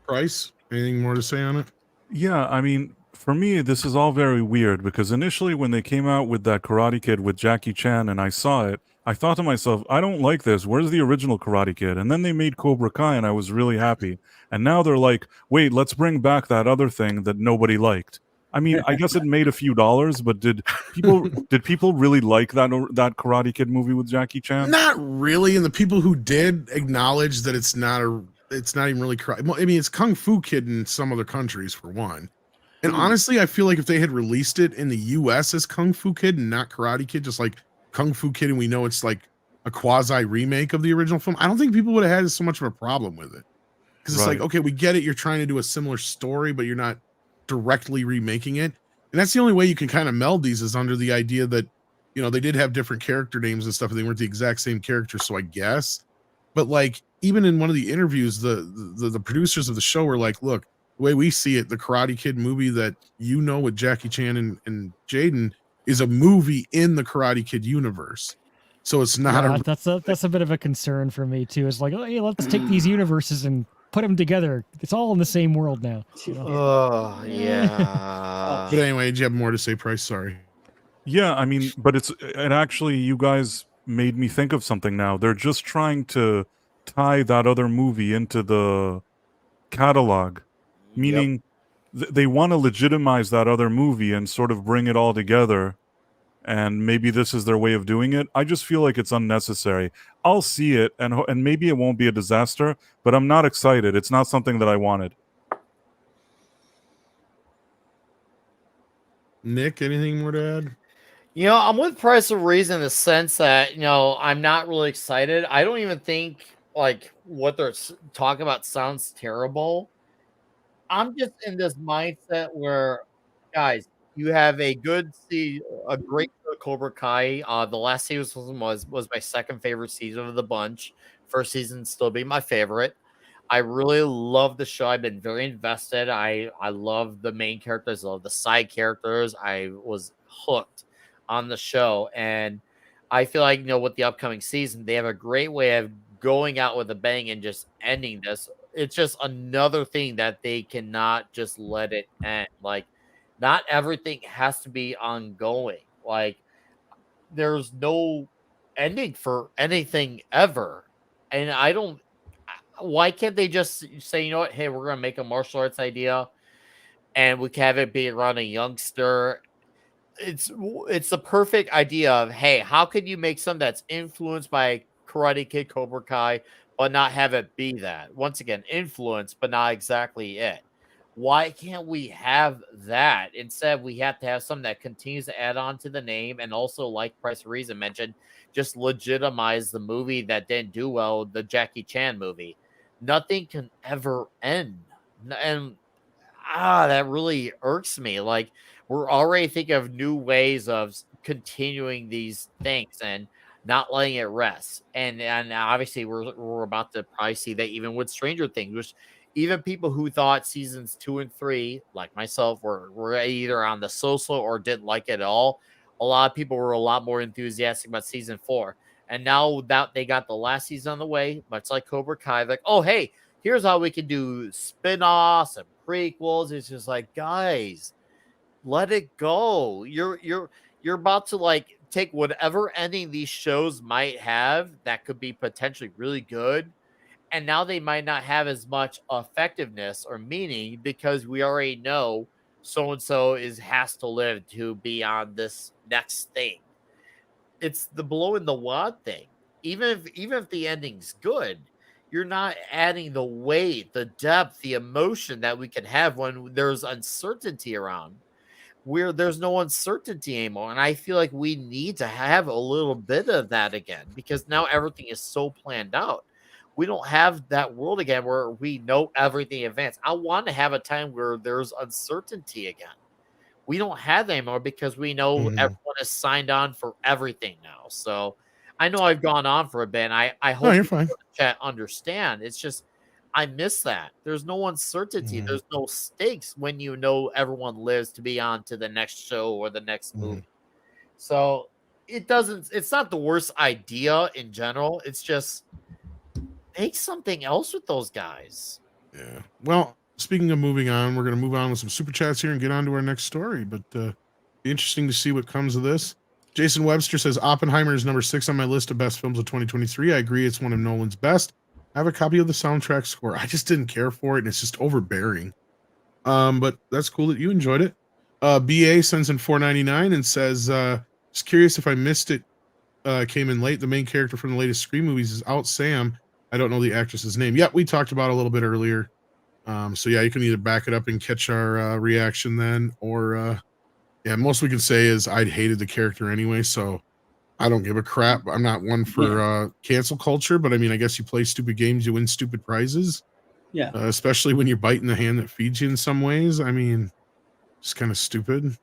Price, anything more to say on it? Yeah, I mean, for me, this is all very weird because initially when they came out with that Karate Kid with Jackie Chan and I saw it, I thought to myself, I don't like this. Where's the original Karate Kid? And then they made Cobra Kai and I was really happy. And now they're like, wait, let's bring back that other thing that nobody liked. I mean, I guess it made a few dollars, but did people really like that Karate Kid movie with Jackie Chan? Not really, and the people who did acknowledge that it's not even really karate. I mean, it's Kung Fu Kid in some other countries for one. And honestly, I feel like if they had released it in the US as Kung Fu Kid and not Karate Kid, just like Kung Fu Kid, and we know it's like a quasi remake of the original film, I don't think people would have had so much of a problem with it. Because it's like, okay, we get it, you're trying to do a similar story, but you're not directly remaking it. And that's the only way you can kind of meld these is under the idea that, you know, they did have different character names and stuff, and they weren't the exact same characters, so I guess. But like, even in one of the interviews, the producers of the show were like, look, the way we see it, the Karate Kid movie that you know with Jackie Chan and Jaden is a movie in the Karate Kid universe. So it's not that's a bit of a concern for me too. It's like, oh, hey, let's take these universes and put them together. It's all in the same world now. You know? Oh, yeah. But anyway, do you have more to say, Price? Sorry. Yeah, I mean, but it actually, you guys made me think of something now. They're just trying to tie that other movie into the catalog, meaning they want to legitimize that other movie and sort of bring it all together. And maybe this is their way of doing it. I just feel like it's unnecessary. I'll see it, and maybe it won't be a disaster, but I'm not excited. It's not something that I wanted. Nick, anything more to add? You know, I'm with Price of Reason in the sense that, you know, I'm not really excited. I don't even think, like, what they're talking about sounds terrible. I'm just in this mindset where, guys, you have a great Cobra Kai. The last season was my second favorite season of the bunch. First season still being my favorite. I really love the show. I've been very invested. I love the main characters. I love the side characters. I was hooked on the show. And I feel like, you know, with the upcoming season, they have a great way of going out with a bang and just ending this. It's just another thing that they cannot just let it end. Like, not everything has to be ongoing. Like, there's no ending for anything ever. And why can't they just say, you know what, hey, we're going to make a martial arts idea and we can have it be around a youngster. It's the perfect idea of, hey, how could you make something that's influenced by Karate Kid, Cobra Kai, but not have it be that? Once again, influence, but not exactly it. Why can't we have that? Instead, we have to have something that continues to add on to the name and also, like Price of Reason mentioned, just legitimize the movie that didn't do well, the Jackie Chan movie. Nothing can ever end. And that really irks me. Like, we're already thinking of new ways of continuing these things and not letting it rest. And obviously we're about to probably see that even with Stranger Things, which even people who thought seasons 2 and 3, like myself, were either on the so-so or didn't like it at all. A lot of people were a lot more enthusiastic about season 4. And now that they got the last season on the way, much like Cobra Kai, like, oh hey, here's how we can do spin-offs and prequels. It's just like, guys, let it go. You're about to like take whatever ending these shows might have that could be potentially really good, and now they might not have as much effectiveness or meaning because we already know so and so has to live to be on this next thing. It's the blow in the wad thing. Even if the ending's good, you're not adding the weight, the depth, the emotion that we can have when there's uncertainty around. Where there's no uncertainty anymore. And I feel like we need to have a little bit of that again because now everything is so planned out. We don't have that world again where we know everything in advance. I want to have a time where there's uncertainty again. We don't have that anymore because we know everyone is signed on for everything now. So I know I've gone on for a bit. And I hope you're people fine. in the chat understand. It's just I miss that. There's no uncertainty. There's no stakes when you know everyone lives to be on to the next show or the next movie. So it's not the worst idea in general. It's just make something else with those guys. Yeah. Well, speaking of moving on, we're going to move on with some super chats here and get on to our next story. But be interesting to see what comes of this. Jason Webster says Oppenheimer is number 6 on my list of best films of 2023. I agree it's one of Nolan's best. I have a copy of the soundtrack score. I just didn't care for it, and it's just overbearing. But that's cool that you enjoyed it. BA sends in $4.99 and says, just curious if I missed it. Came in late. The main character from the latest Scream movies is Out Sam. I don't know the actress's name. Yep, we talked about it a little bit earlier. So yeah, you can either back it up and catch our reaction then, or yeah, most we can say is I'd hated the character anyway, so I don't give a crap. I'm not one for cancel culture, but I mean, I guess you play stupid games, you win stupid prizes. Yeah. Especially when you're biting the hand that feeds you in some ways. I mean, it's kind of stupid.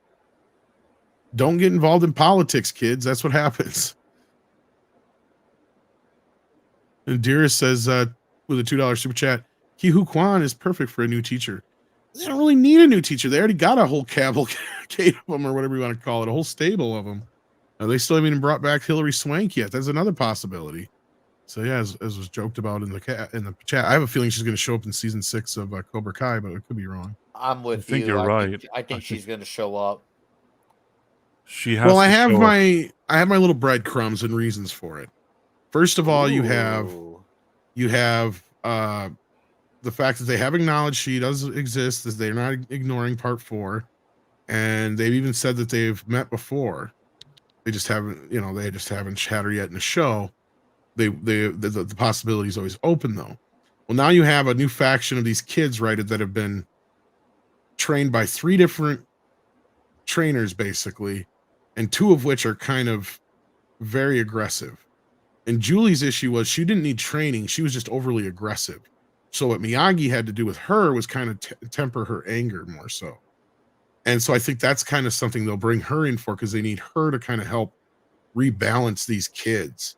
Don't get involved in politics, kids. That's what happens. And Dearest says, with a $2 super chat, Ki Hu Kwan is perfect for a new teacher. They don't really need a new teacher. They already got a whole cavalcade of them, or whatever you want to call it, a whole stable of them. They still haven't even brought back Hilary Swank yet. That's another possibility. So yeah, as was joked about in the chat, I have a feeling she's going to show up in season 6 of Cobra Kai, but it could be wrong. I'm with you. I think you're right. I think she's going to show up. She has. Well, I have my little breadcrumbs and reasons for it. First of all, you have the fact that they have acknowledged she does exist, that they're not ignoring part 4, and they've even said that they've met before. They just haven't, they just haven't chatted yet in the show. The possibility is always open though. Well, now you have a new faction of these kids, right, that have been trained by 3 different trainers basically, and 2 of which are kind of very aggressive. And Julie's issue was she didn't need training. She was just overly aggressive. So what Miyagi had to do with her was kind of temper her anger more so. And so I think that's kind of something they'll bring her in for, because they need her to kind of help rebalance these kids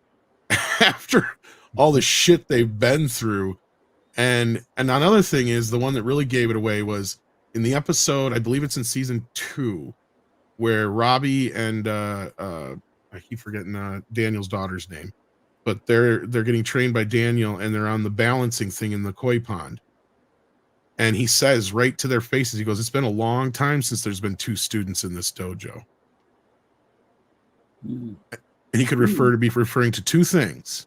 after all the shit they've been through. And another thing is, the one that really gave it away was in the episode, I believe it's in season 2, where Robbie and I keep forgetting Daniel's daughter's name, but they're getting trained by Daniel, and they're on the balancing thing in the koi pond. And he says right to their faces, he goes, "It's been a long time since there's been 2 students in this dojo." And he could be referring to 2 things.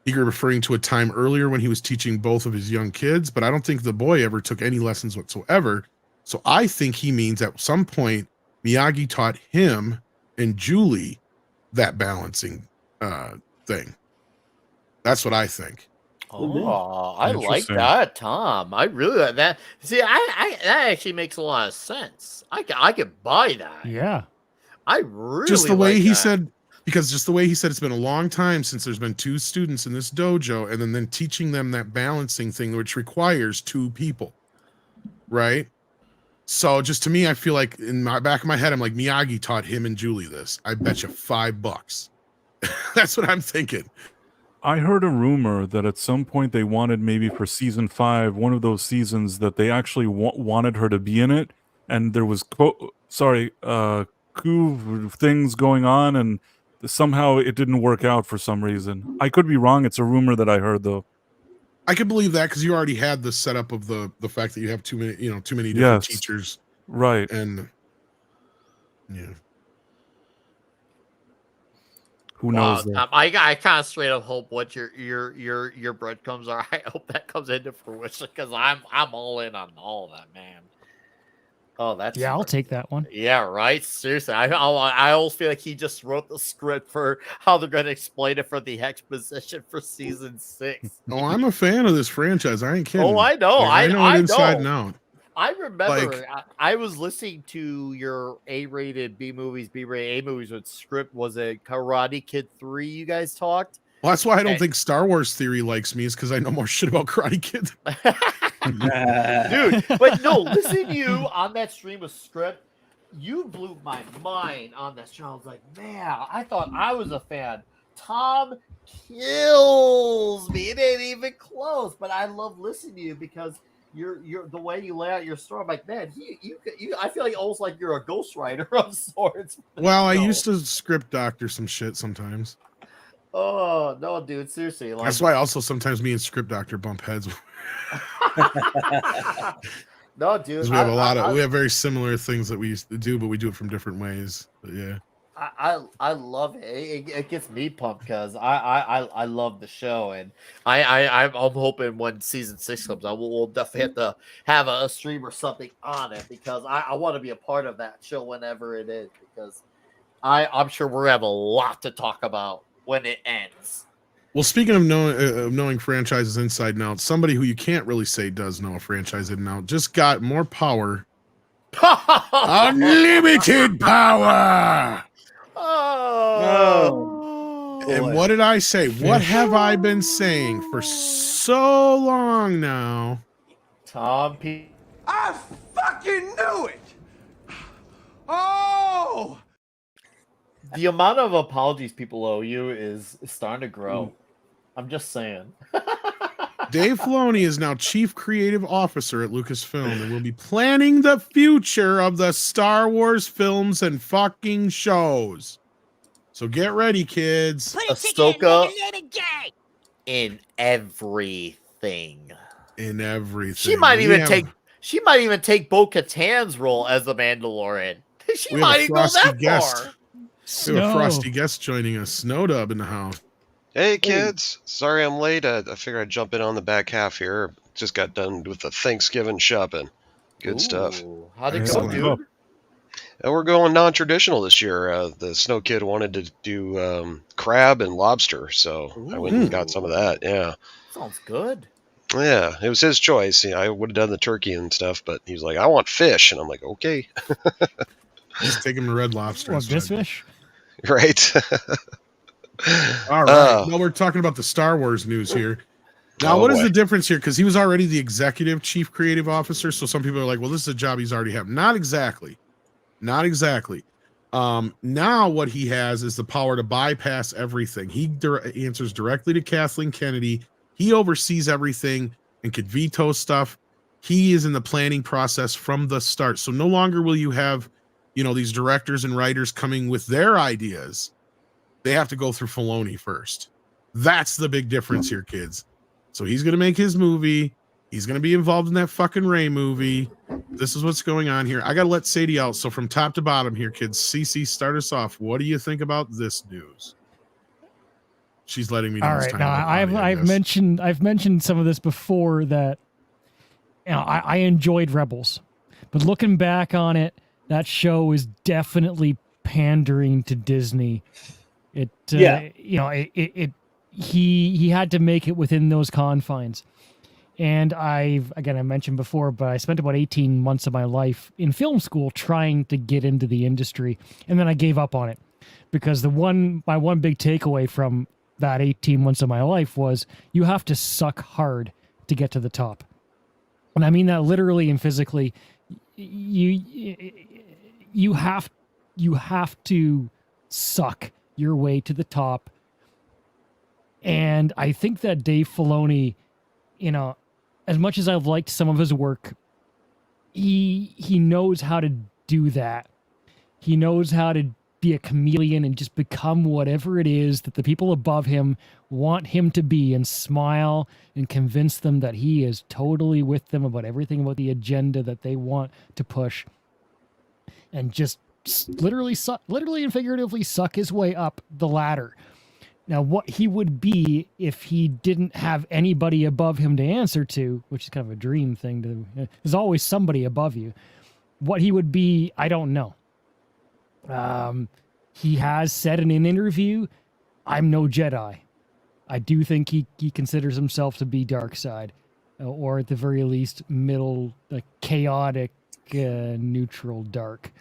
He could be referring to a time earlier when he was teaching both of his young kids, but I don't think the boy ever took any lessons whatsoever. So I think he means at some point Miyagi taught him and Julie that balancing thing. That's what I think. Oh, I like Interesting. that, Tom. I really like that. See, I that actually makes a lot of sense. I could buy that. Yeah. I really Just the way like he that. said, because just the way he said, it's been a long time since there's been 2 students in this dojo, and then teaching them that balancing thing, which requires 2 people, right? So just to me, I feel like in my back of my head, I'm like, Miyagi taught him and Julie this. I bet you $5. That's what I'm thinking. I heard a rumor that at some point they wanted maybe for season 5, one of those seasons that they actually wanted her to be in it, and there was coup things going on, and somehow it didn't work out for some reason. I could be wrong. It's a rumor that I heard though. I could believe that because you already had the setup of the fact that you have too many different teachers, right? And yeah. Who knows? I kind of straight up hope what your breadcrumbs are. I hope that comes into fruition because I'm all in on all of that, man. Oh, that's I'll take that one. Yeah, right. Seriously, I always feel like he just wrote the script for how they're going to explain it for the exposition for season 6. Oh, I'm a fan of this franchise. I ain't kidding. Oh, I know. Like, I know it inside and out. I remember I was listening to your A-rated B movies, B-rated A movies with script. Was it Karate Kid 3 you guys talked? Well, that's why I don't think Star Wars Theory likes me, is because I know more shit about Karate Kid. Dude, but no, listen to you on that stream of script. You blew my mind on that show. I was like, man, I thought I was a fan. Tom kills me. It ain't even close, but I love listening to you because you're the way you lay out your story. I'm like, man, you I feel like almost like you're a ghostwriter of sorts. Well, I used to script doctor some shit sometimes. Oh no, dude, seriously. Like, that's why also sometimes me and script doctor bump heads. No, dude. We have we have very similar things that we used to do, but we do it from different ways. But yeah. I love it. It gets me pumped because I love the show, and I'm hoping when season 6 comes out, we'll definitely have to have a stream or something on it because I want to be a part of that show whenever it is because I'm sure we're gonna have a lot to talk about when it ends. Well, speaking of knowing franchises inside and out, somebody who you can't really say does know a franchise in and out just got more power. Unlimited power. Oh. And what did I say? What have I been saying for so long now? Tom P. I fucking knew it. Oh. The amount of apologies people owe you is starting to grow. I'm just saying. Dave Filoni is now Chief Creative Officer at Lucasfilm and will be planning the future of the Star Wars films and fucking shows. So get ready, kids. Ahsoka in everything. In everything. She might even take Bo-Katan's role as the Mandalorian. She might even go that far. We have a frosty guest joining us. Snowdub in the house. Hey kids, sorry I'm late. I figured I'd jump in on the back half here. Just got done with the Thanksgiving shopping. Good stuff. How'd it go, dude? We're going non-traditional this year. The Snow Kid wanted to do crab and lobster, so I went and got some of that. Yeah. Sounds good. Yeah, it was his choice. I would have done the turkey and stuff, but he's like, I want fish. And I'm like, okay. Just take him to Red Lobster. What, this fish? Right. All right. Well, we're talking about the Star Wars news here. Now, what is the difference here? Because he was already the executive chief creative officer. So some people are like, well, this is a job he's already had. Not exactly. Not exactly. Now what he has is the power to bypass everything. He answers directly to Kathleen Kennedy. He oversees everything and could veto stuff. He is in the planning process from the start. So no longer will you have, these directors and writers coming with their ideas. They have to go through Filoni first. That's the big difference here, kids. So he's going to make his movie. He's going to be involved in that fucking Ray movie. This is what's going on here. I got to let Sadie out. So from top to bottom here, kids, CC, start us off. What do you think about this news? She's letting me know. All right. Now I've mentioned some of this before that, I enjoyed Rebels, but looking back on it, that show is definitely pandering to Disney. It he had to make it within those confines. And I mentioned before, but I spent about 18 months of my life in film school trying to get into the industry, and then I gave up on it because my one big takeaway from that 18 months of my life was you have to suck hard to get to the top. And I mean that literally and physically. You have to suck your way to the top. And I think that Dave Filoni, as much as I've liked some of his work, he knows how to do that. He knows how to be a chameleon and just become whatever it is that the people above him want him to be, and smile and convince them that he is totally with them about everything about the agenda that they want to push, and just literally and figuratively suck his way up the ladder. Now, what he would be if he didn't have anybody above him to answer to, which is kind of a dream thing there's always somebody above you. What he would be, I don't know. He has said in an interview, "I'm no Jedi." I do think he considers himself to be dark side, or at the very least middle, chaotic, neutral dark.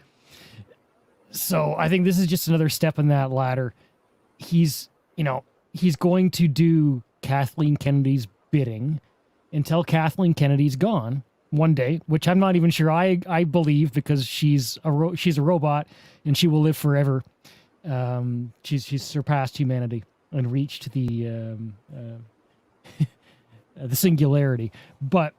So I think this is just another step in that ladder. He's going to do Kathleen Kennedy's bidding until Kathleen Kennedy's gone one day, which I'm not even sure I believe, because she's a robot and she will live forever. She's surpassed humanity and reached the singularity. But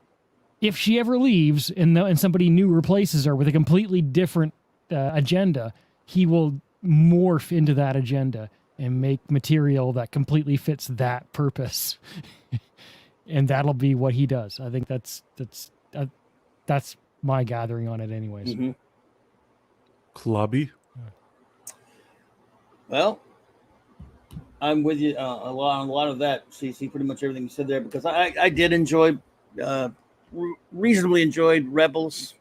if she ever leaves and somebody new replaces her with a completely different agenda, he will morph into that agenda and make material that completely fits that purpose. And that'll be what he does. I think that's my gathering on it anyways. Mm-hmm. Clubby? Well, I'm with you a lot of that, CC, pretty much everything you said there, because I did enjoy, reasonably enjoyed Rebels,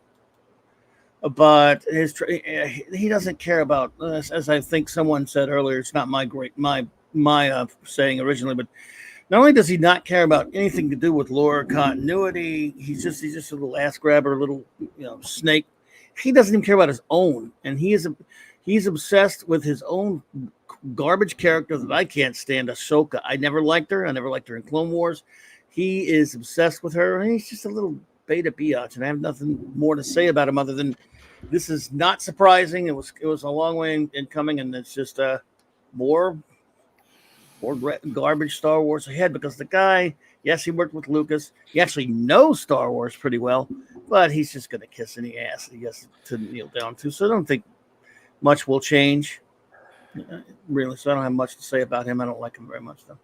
but he doesn't care about, as I think someone said earlier, it's not my saying originally, but not only does he not care about anything to do with lore continuity, he's just a little ass grabber, a little snake. He doesn't even care about his own, and he's obsessed with his own garbage character that I can't stand, Ahsoka. I never liked her. I never liked her in Clone Wars. He is obsessed with her, and he's just a little beta biatch, and I have nothing more to say about him other than this is not surprising. It was a long way in coming, and it's just more garbage Star Wars ahead, because the guy, yes, he worked with Lucas. He actually knows Star Wars pretty well, but he's just going to kiss any ass he has to kneel down to. So I don't think much will change, really. So I don't have much to say about him. I don't like him very much, though.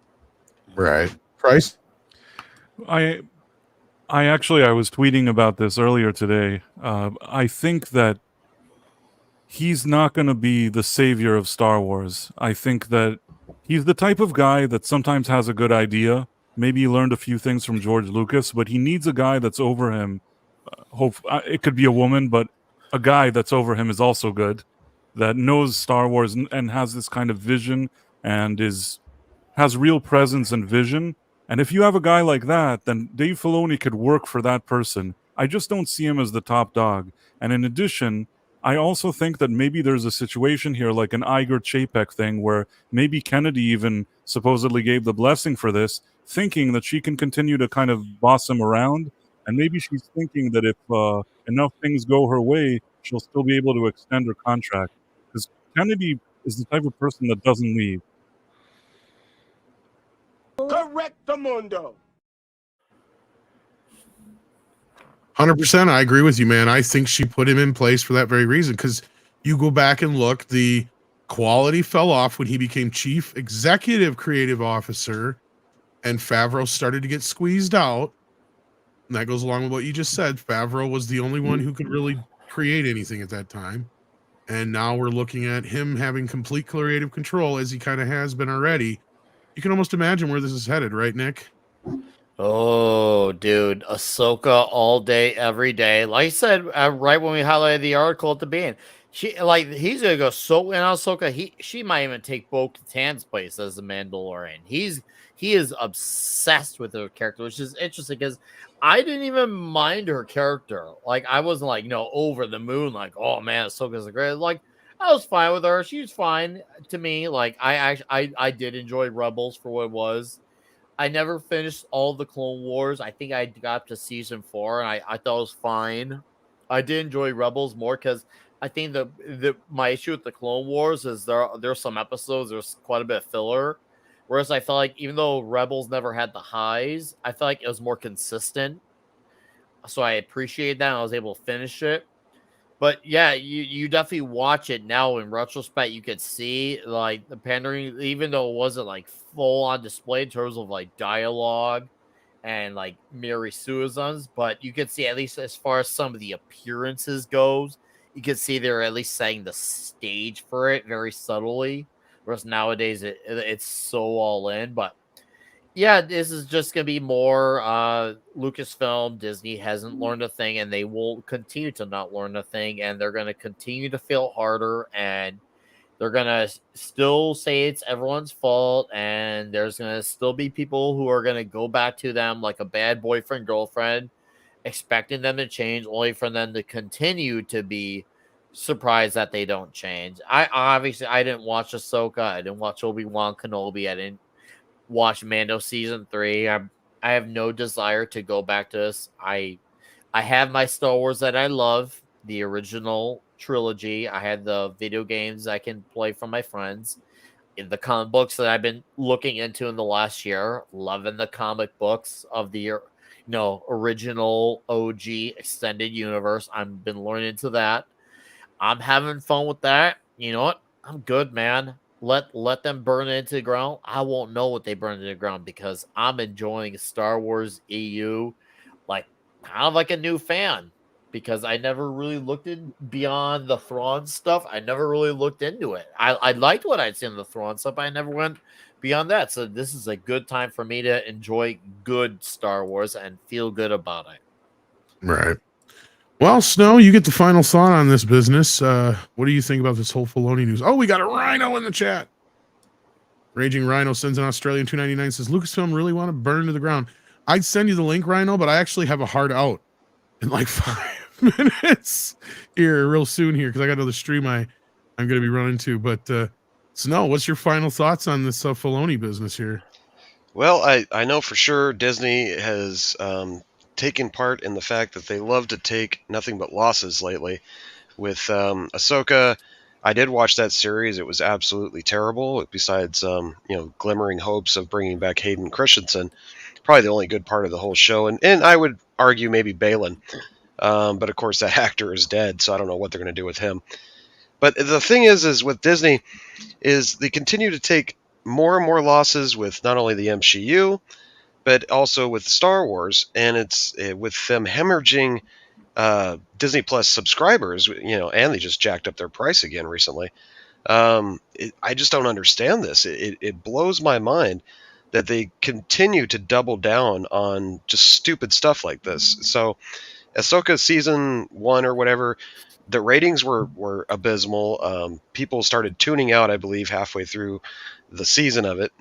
Right. Price? I was tweeting about this earlier today. I think that he's not going to be the savior of Star Wars. I think that he's the type of guy that sometimes has a good idea. Maybe he learned a few things from George Lucas, but he needs a guy that's over him. It could be a woman, but a guy that's over him is also good, that knows Star Wars and has this kind of vision and has real presence and vision. And if you have a guy like that, then Dave Filoni could work for that person. I just don't see him as the top dog. And in addition, I also think that maybe there's a situation here like an Iger Chapek thing where maybe Kennedy even supposedly gave the blessing for this, thinking that she can continue to kind of boss him around. And maybe she's thinking that if enough things go her way, she'll still be able to extend her contract. Because Kennedy is the type of person that doesn't leave. Correctamundo. 100%. I agree with you, man. I think she put him in place for that very reason. Because you go back and look, the quality fell off when he became chief executive creative officer, and Favreau started to get squeezed out. And that goes along with what you just said. Favreau was the only one who could really create anything at that time. And now we're looking at him having complete creative control, as he kind of has been already. You can almost imagine where this is headed, right, Nick? Oh, dude, Ahsoka all day, every day. Like I said, right when we highlighted the article at the beginning, he's gonna go so in Ahsoka. She might even take Bo-Katan's place as the Mandalorian. He is obsessed with her character, which is interesting because I didn't even mind her character. Like I wasn't like over the moon. Like oh man, Ahsoka's a great. Like I was fine with her. She was fine to me. Like I did enjoy Rebels for what it was. I never finished all the Clone Wars. I think I got up to season 4, and I thought it was fine. I did enjoy Rebels more because I think my issue with the Clone Wars is there's some episodes there's quite a bit of filler, whereas I felt like even though Rebels never had the highs, I felt like it was more consistent. So I appreciated that. And I was able to finish it. But yeah, you definitely watch it now in retrospect. You could see like the pandering, even though it wasn't like full on display in terms of like dialogue and like Mary Susan's, but you could see at least as far as some of the appearances goes, you could see they're at least setting the stage for it very subtly. Whereas nowadays it's so all in, but yeah, this is just gonna be more Lucasfilm. Disney hasn't learned a thing, and they will continue to not learn a thing, and they're gonna continue to fail harder, and they're gonna still say it's everyone's fault, and there's gonna still be people who are gonna go back to them like a bad boyfriend girlfriend, expecting them to change, only for them to continue to be surprised that they don't change. I didn't watch Ahsoka, I didn't watch Obi-Wan Kenobi, I didn't watch Mando season 3. I have no desire to go back to this. I have my Star Wars that I love, the original trilogy. I had the video games I can play from my friends. In the comic books that I've been looking into in the last year, loving the comic books of the original OG extended universe. I've been learning into that. I'm having fun with that. You know what? I'm good, man. Let them burn it into the ground. I won't know what they burn into the ground because I'm enjoying Star Wars EU like kind of like a new fan because I never really looked in beyond the Thrawn stuff. I never really looked into it. I liked what I'd seen in the Thrawn stuff. I never went beyond that. So this is a good time for me to enjoy good Star Wars and feel good about it. Right. Well, Snow, you get the final thought on this business. What do you think about this whole Filoni news? Oh, we got a Rhino in the chat. Raging Rhino sends an Australian $2.99, says, Lucasfilm really want to burn to the ground. I'd send you the link, Rhino, but I actually have a hard out in like 5 minutes here real soon here because I got another stream I'm going to be running to. But Snow, what's your final thoughts on this Filoni business here? Well, I know for sure Disney has taken part in the fact that they love to take nothing but losses lately. With Ahsoka, I did watch that series. It was absolutely terrible. Besides, glimmering hopes of bringing back Hayden Christensen, probably the only good part of the whole show. And I would argue maybe Balin, but of course that actor is dead, so I don't know what they're going to do with him. But the thing is with Disney, is they continue to take more and more losses with not only the MCU, but also with Star Wars, and it's with them hemorrhaging Disney Plus subscribers, and they just jacked up their price again recently. I just don't understand this. It blows my mind that they continue to double down on just stupid stuff like this. So Ahsoka season 1 or whatever, the ratings were abysmal. People started tuning out, I believe, halfway through the season of it.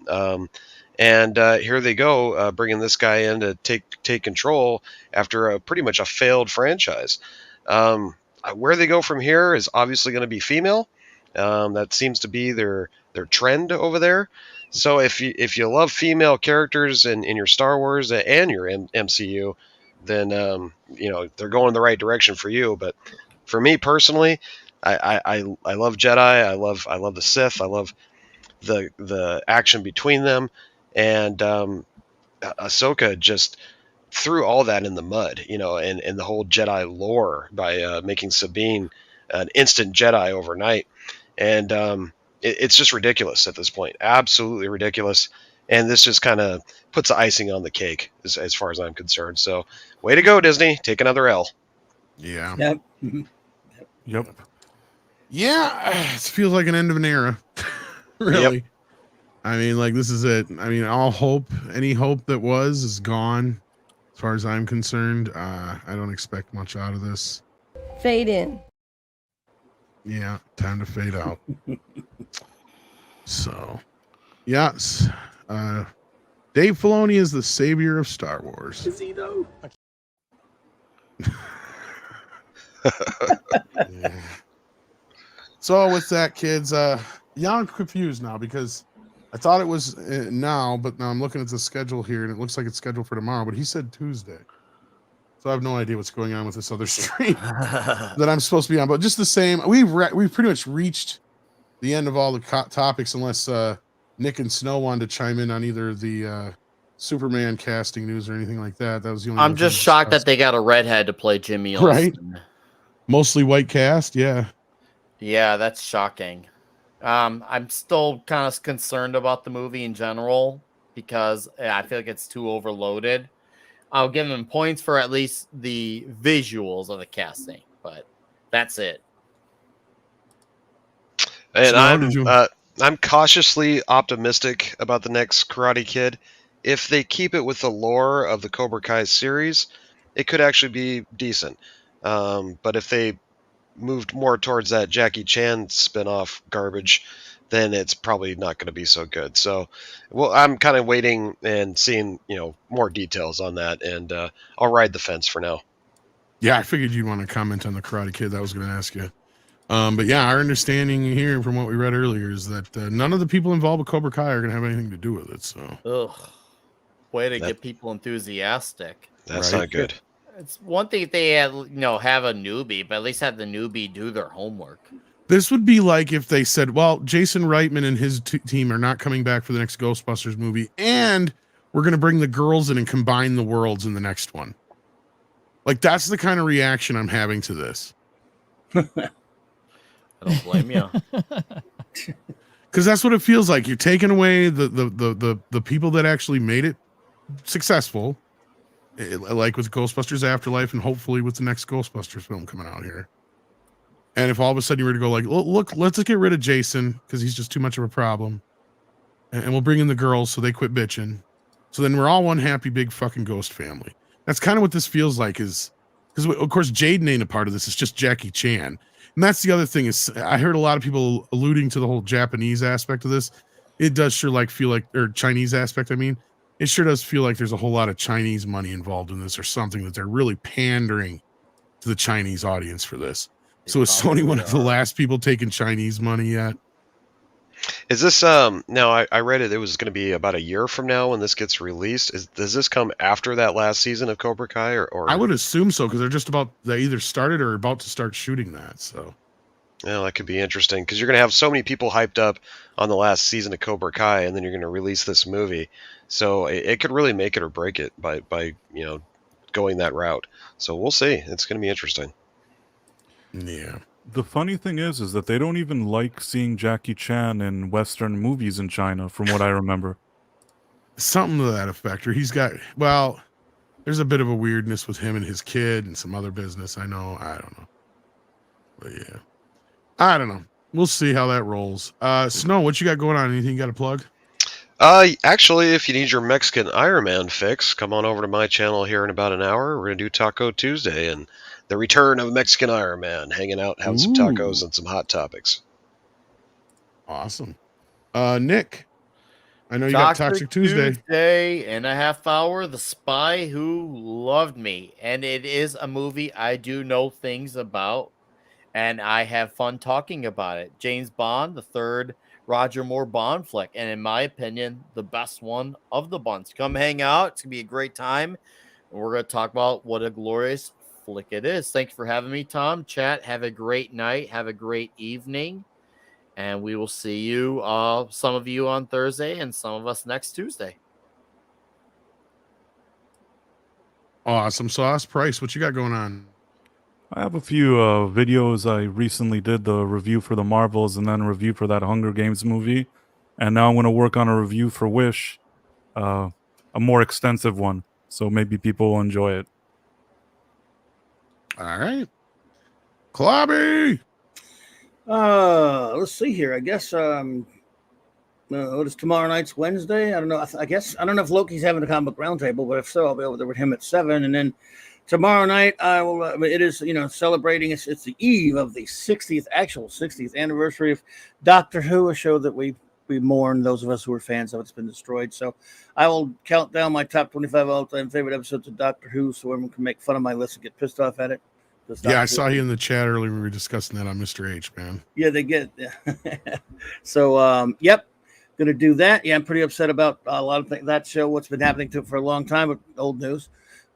And here they go, bringing this guy in to take control after pretty much a failed franchise. Where they go from here is obviously going to be female. That seems to be their trend over there. So if you love female characters in your Star Wars and your MCU, then they're going the right direction for you. But for me personally, I love Jedi. I love the Sith. I love the action between them. And Ahsoka just threw all that in the mud, and the whole Jedi lore by making Sabine an instant Jedi overnight. And it's just ridiculous at this point. Absolutely ridiculous. And this just kind of puts the icing on the cake as far as I'm concerned. So way to go, Disney. Take another L. Yeah. Yep. Yep. Yeah. It feels like an end of an era. Really. Yep. I mean, like, this is it. I mean, any hope that was is gone. As far as I'm concerned, I don't expect much out of this. Fade in. Yeah, time to fade out. So, yes. Dave Filoni is the savior of Star Wars. Is he though? Yeah. So with that, kids, yeah, I'm confused now because I thought it was now, but now I'm looking at the schedule here and it looks like it's scheduled for tomorrow, but he said Tuesday. So I have no idea what's going on with this other stream that I'm supposed to be on. But just the same, we've pretty much reached the end of all the topics, unless Nick and Snow wanted to chime in on either the Superman casting news or anything like that. That was the only. I'm just shocked that they got a redhead to play Jimmy Olsen. Right. Mostly white cast, yeah. Yeah, that's shocking. I'm still kind of concerned about the movie in general because I feel like it's too overloaded. I'll give them points for at least the visuals of the casting, but that's it. And I'm cautiously optimistic about the next Karate Kid. If they keep it with the lore of the Cobra Kai series, it could actually be decent. But if they moved more towards that Jackie Chan spin-off garbage, then it's probably not going to be so good. So, well, I'm kind of waiting and seeing, more details on that, and I'll ride the fence for now. Yeah, I figured you'd want to comment on the Karate Kid. That was going to ask you. But yeah, our understanding here from what we read earlier is that none of the people involved with Cobra Kai are going to have anything to do with it. So, Way to get people enthusiastic. That's not good. It's one thing if they had, have a newbie, but at least have the newbie do their homework. this would be like if they said, well, Jason Reitman and his team are not coming back for the next Ghostbusters movie, and we're going to bring the girls in and combine the worlds in the next one. Like, that's the kind of reaction I'm having to this. I don't blame you. Because that's what it feels like. You're taking away the people that actually made it successful, like with Ghostbusters Afterlife, and hopefully with the next Ghostbusters film coming out here. And if all of a sudden you were to go like, look, let's just get rid of Jason because he's just too much of a problem, and we'll bring in the girls so they quit bitching. So then we're all one happy big fucking ghost family. That's kind of what this feels like, is because of course Jaden ain't a part of this. It's just Jackie Chan. And that's the other thing, is I heard a lot of people alluding to the whole Japanese aspect of this. It does sure feel like, or Chinese aspect, I mean, it sure does feel like there's a whole lot of Chinese money involved in this, or something, that they're really pandering to the Chinese audience for this. So is Sony one of the last people taking Chinese money yet? Is this now I read it was going to be about a year from now when this gets released. Does this come after that last season of Cobra Kai, or I would assume so, because they either started or are about to start shooting that. So yeah, that could be interesting, because you're going to have so many people hyped up on the last season of Cobra Kai, and then you're going to release this movie. So it could really make it or break it by going that route. So we'll see. It's going to be interesting. Yeah. The funny thing is that they don't even like seeing Jackie Chan in Western movies in China, from what I remember. Something to that effect. Or he's got, well, there's a bit of a weirdness with him and his kid and some other business. I know. I don't know. But yeah. I don't know. We'll see how that rolls. Snow, what you got going on? Anything you got to plug? Actually, if you need your Mexican Iron Man fix, come on over to my channel here in about an hour. We're going to do Taco Tuesday and the return of Mexican Iron Man, hanging out, having some tacos and some hot topics. Awesome. Nick, I know you got Toxic Tuesday. Tuesday and a half hour, The Spy Who Loved Me. And it is a movie I do know things about, and I have fun talking about it. James Bond, the third Roger Moore Bond flick, and in my opinion, the best one of the bunch. Come hang out. It's going to be a great time. And we're going to talk about what a glorious flick it is. Thanks for having me, Tom. Chat, have a great night. Have a great evening. And we will see you, some of you on Thursday and some of us next Tuesday. Awesome sauce. Price, what you got going on? I have a few videos. I recently did the review for the Marvels and then a review for that Hunger Games movie. And now I'm going to work on a review for Wish, a more extensive one. So maybe people will enjoy it. All right. Clobby! Let's see here. I guess what is tomorrow night's Wednesday? I don't know. I don't know if Loki's having a comic book roundtable, but if so, I'll be over there with him at 7. And then tomorrow night I will. It is celebrating. It's the eve of the 60th anniversary of Doctor Who, a show that we mourn, those of us who are fans of. It's been destroyed. So I will count down my top 25 all-time favorite episodes of Doctor Who, so everyone can make fun of my list and get pissed off at it. Yeah, I saw you in the chat earlier. We were discussing that on Mr. H, man. Yeah, they get. Yeah. So, yep, gonna do that. Yeah, I'm pretty upset about a lot of things. That show, what's been happening to it for a long time, but old news.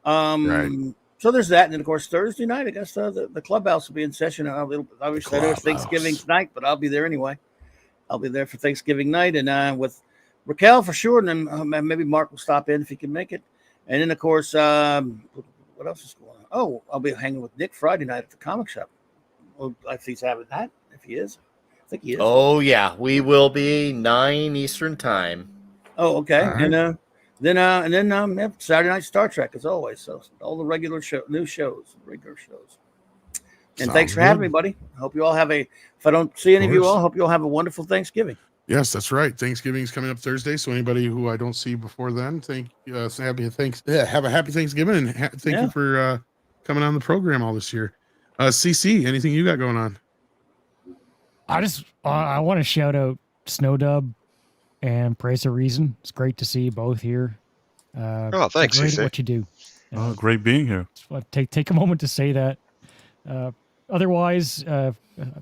Right. So there's that, and then of course Thursday night, I guess the clubhouse will be in session. Obviously, I know it's Thanksgiving tonight, but I'll be there anyway. I'll be there for Thanksgiving night, and with Raquel for sure, and then maybe Mark will stop in if he can make it. And then of course, what else is going on? Oh, I'll be hanging with Nick Friday night at the comic shop. Well, if he's having that, if he is, I think he is. Oh yeah, we will be 9 Eastern time. Oh, okay, Right. and then Saturday night Star Trek as always. So all the regular regular shows. And Sounds thanks for having good. me, buddy. I hope you all have if I don't see any of you all, I hope you all have a wonderful Thanksgiving. Yes, that's right. Thanksgiving is coming up Thursday. So anybody who I don't see before then, have a happy Thanksgiving, and thank you for coming on the program all this year. CC, anything you got going on? I want to shout out Snowdub and Praise the Reason. It's great to see you both here. Thanks, great CC. at what you do. Great being here. Just want to take a moment to say that. Otherwise,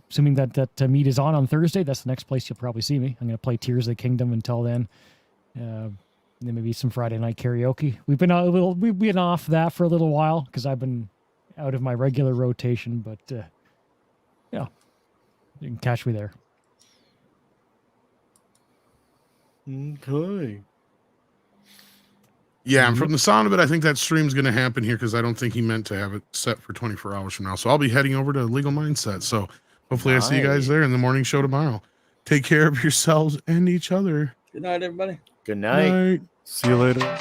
assuming that meet is on Thursday, that's the next place you'll probably see me. I'm going to play Tears of the Kingdom until then. Then maybe some Friday night karaoke. We've been off that for a little while because I've been out of my regular rotation, but yeah, you can catch me there. Okay. Yeah, and from the sound of it, I think that stream's going to happen here because I don't think he meant to have it set for 24 hours from now. So I'll be heading over to Legal Mindset. So hopefully I see you guys there in the morning show tomorrow. Take care of yourselves and each other. Good night, everybody. Good night. See you later.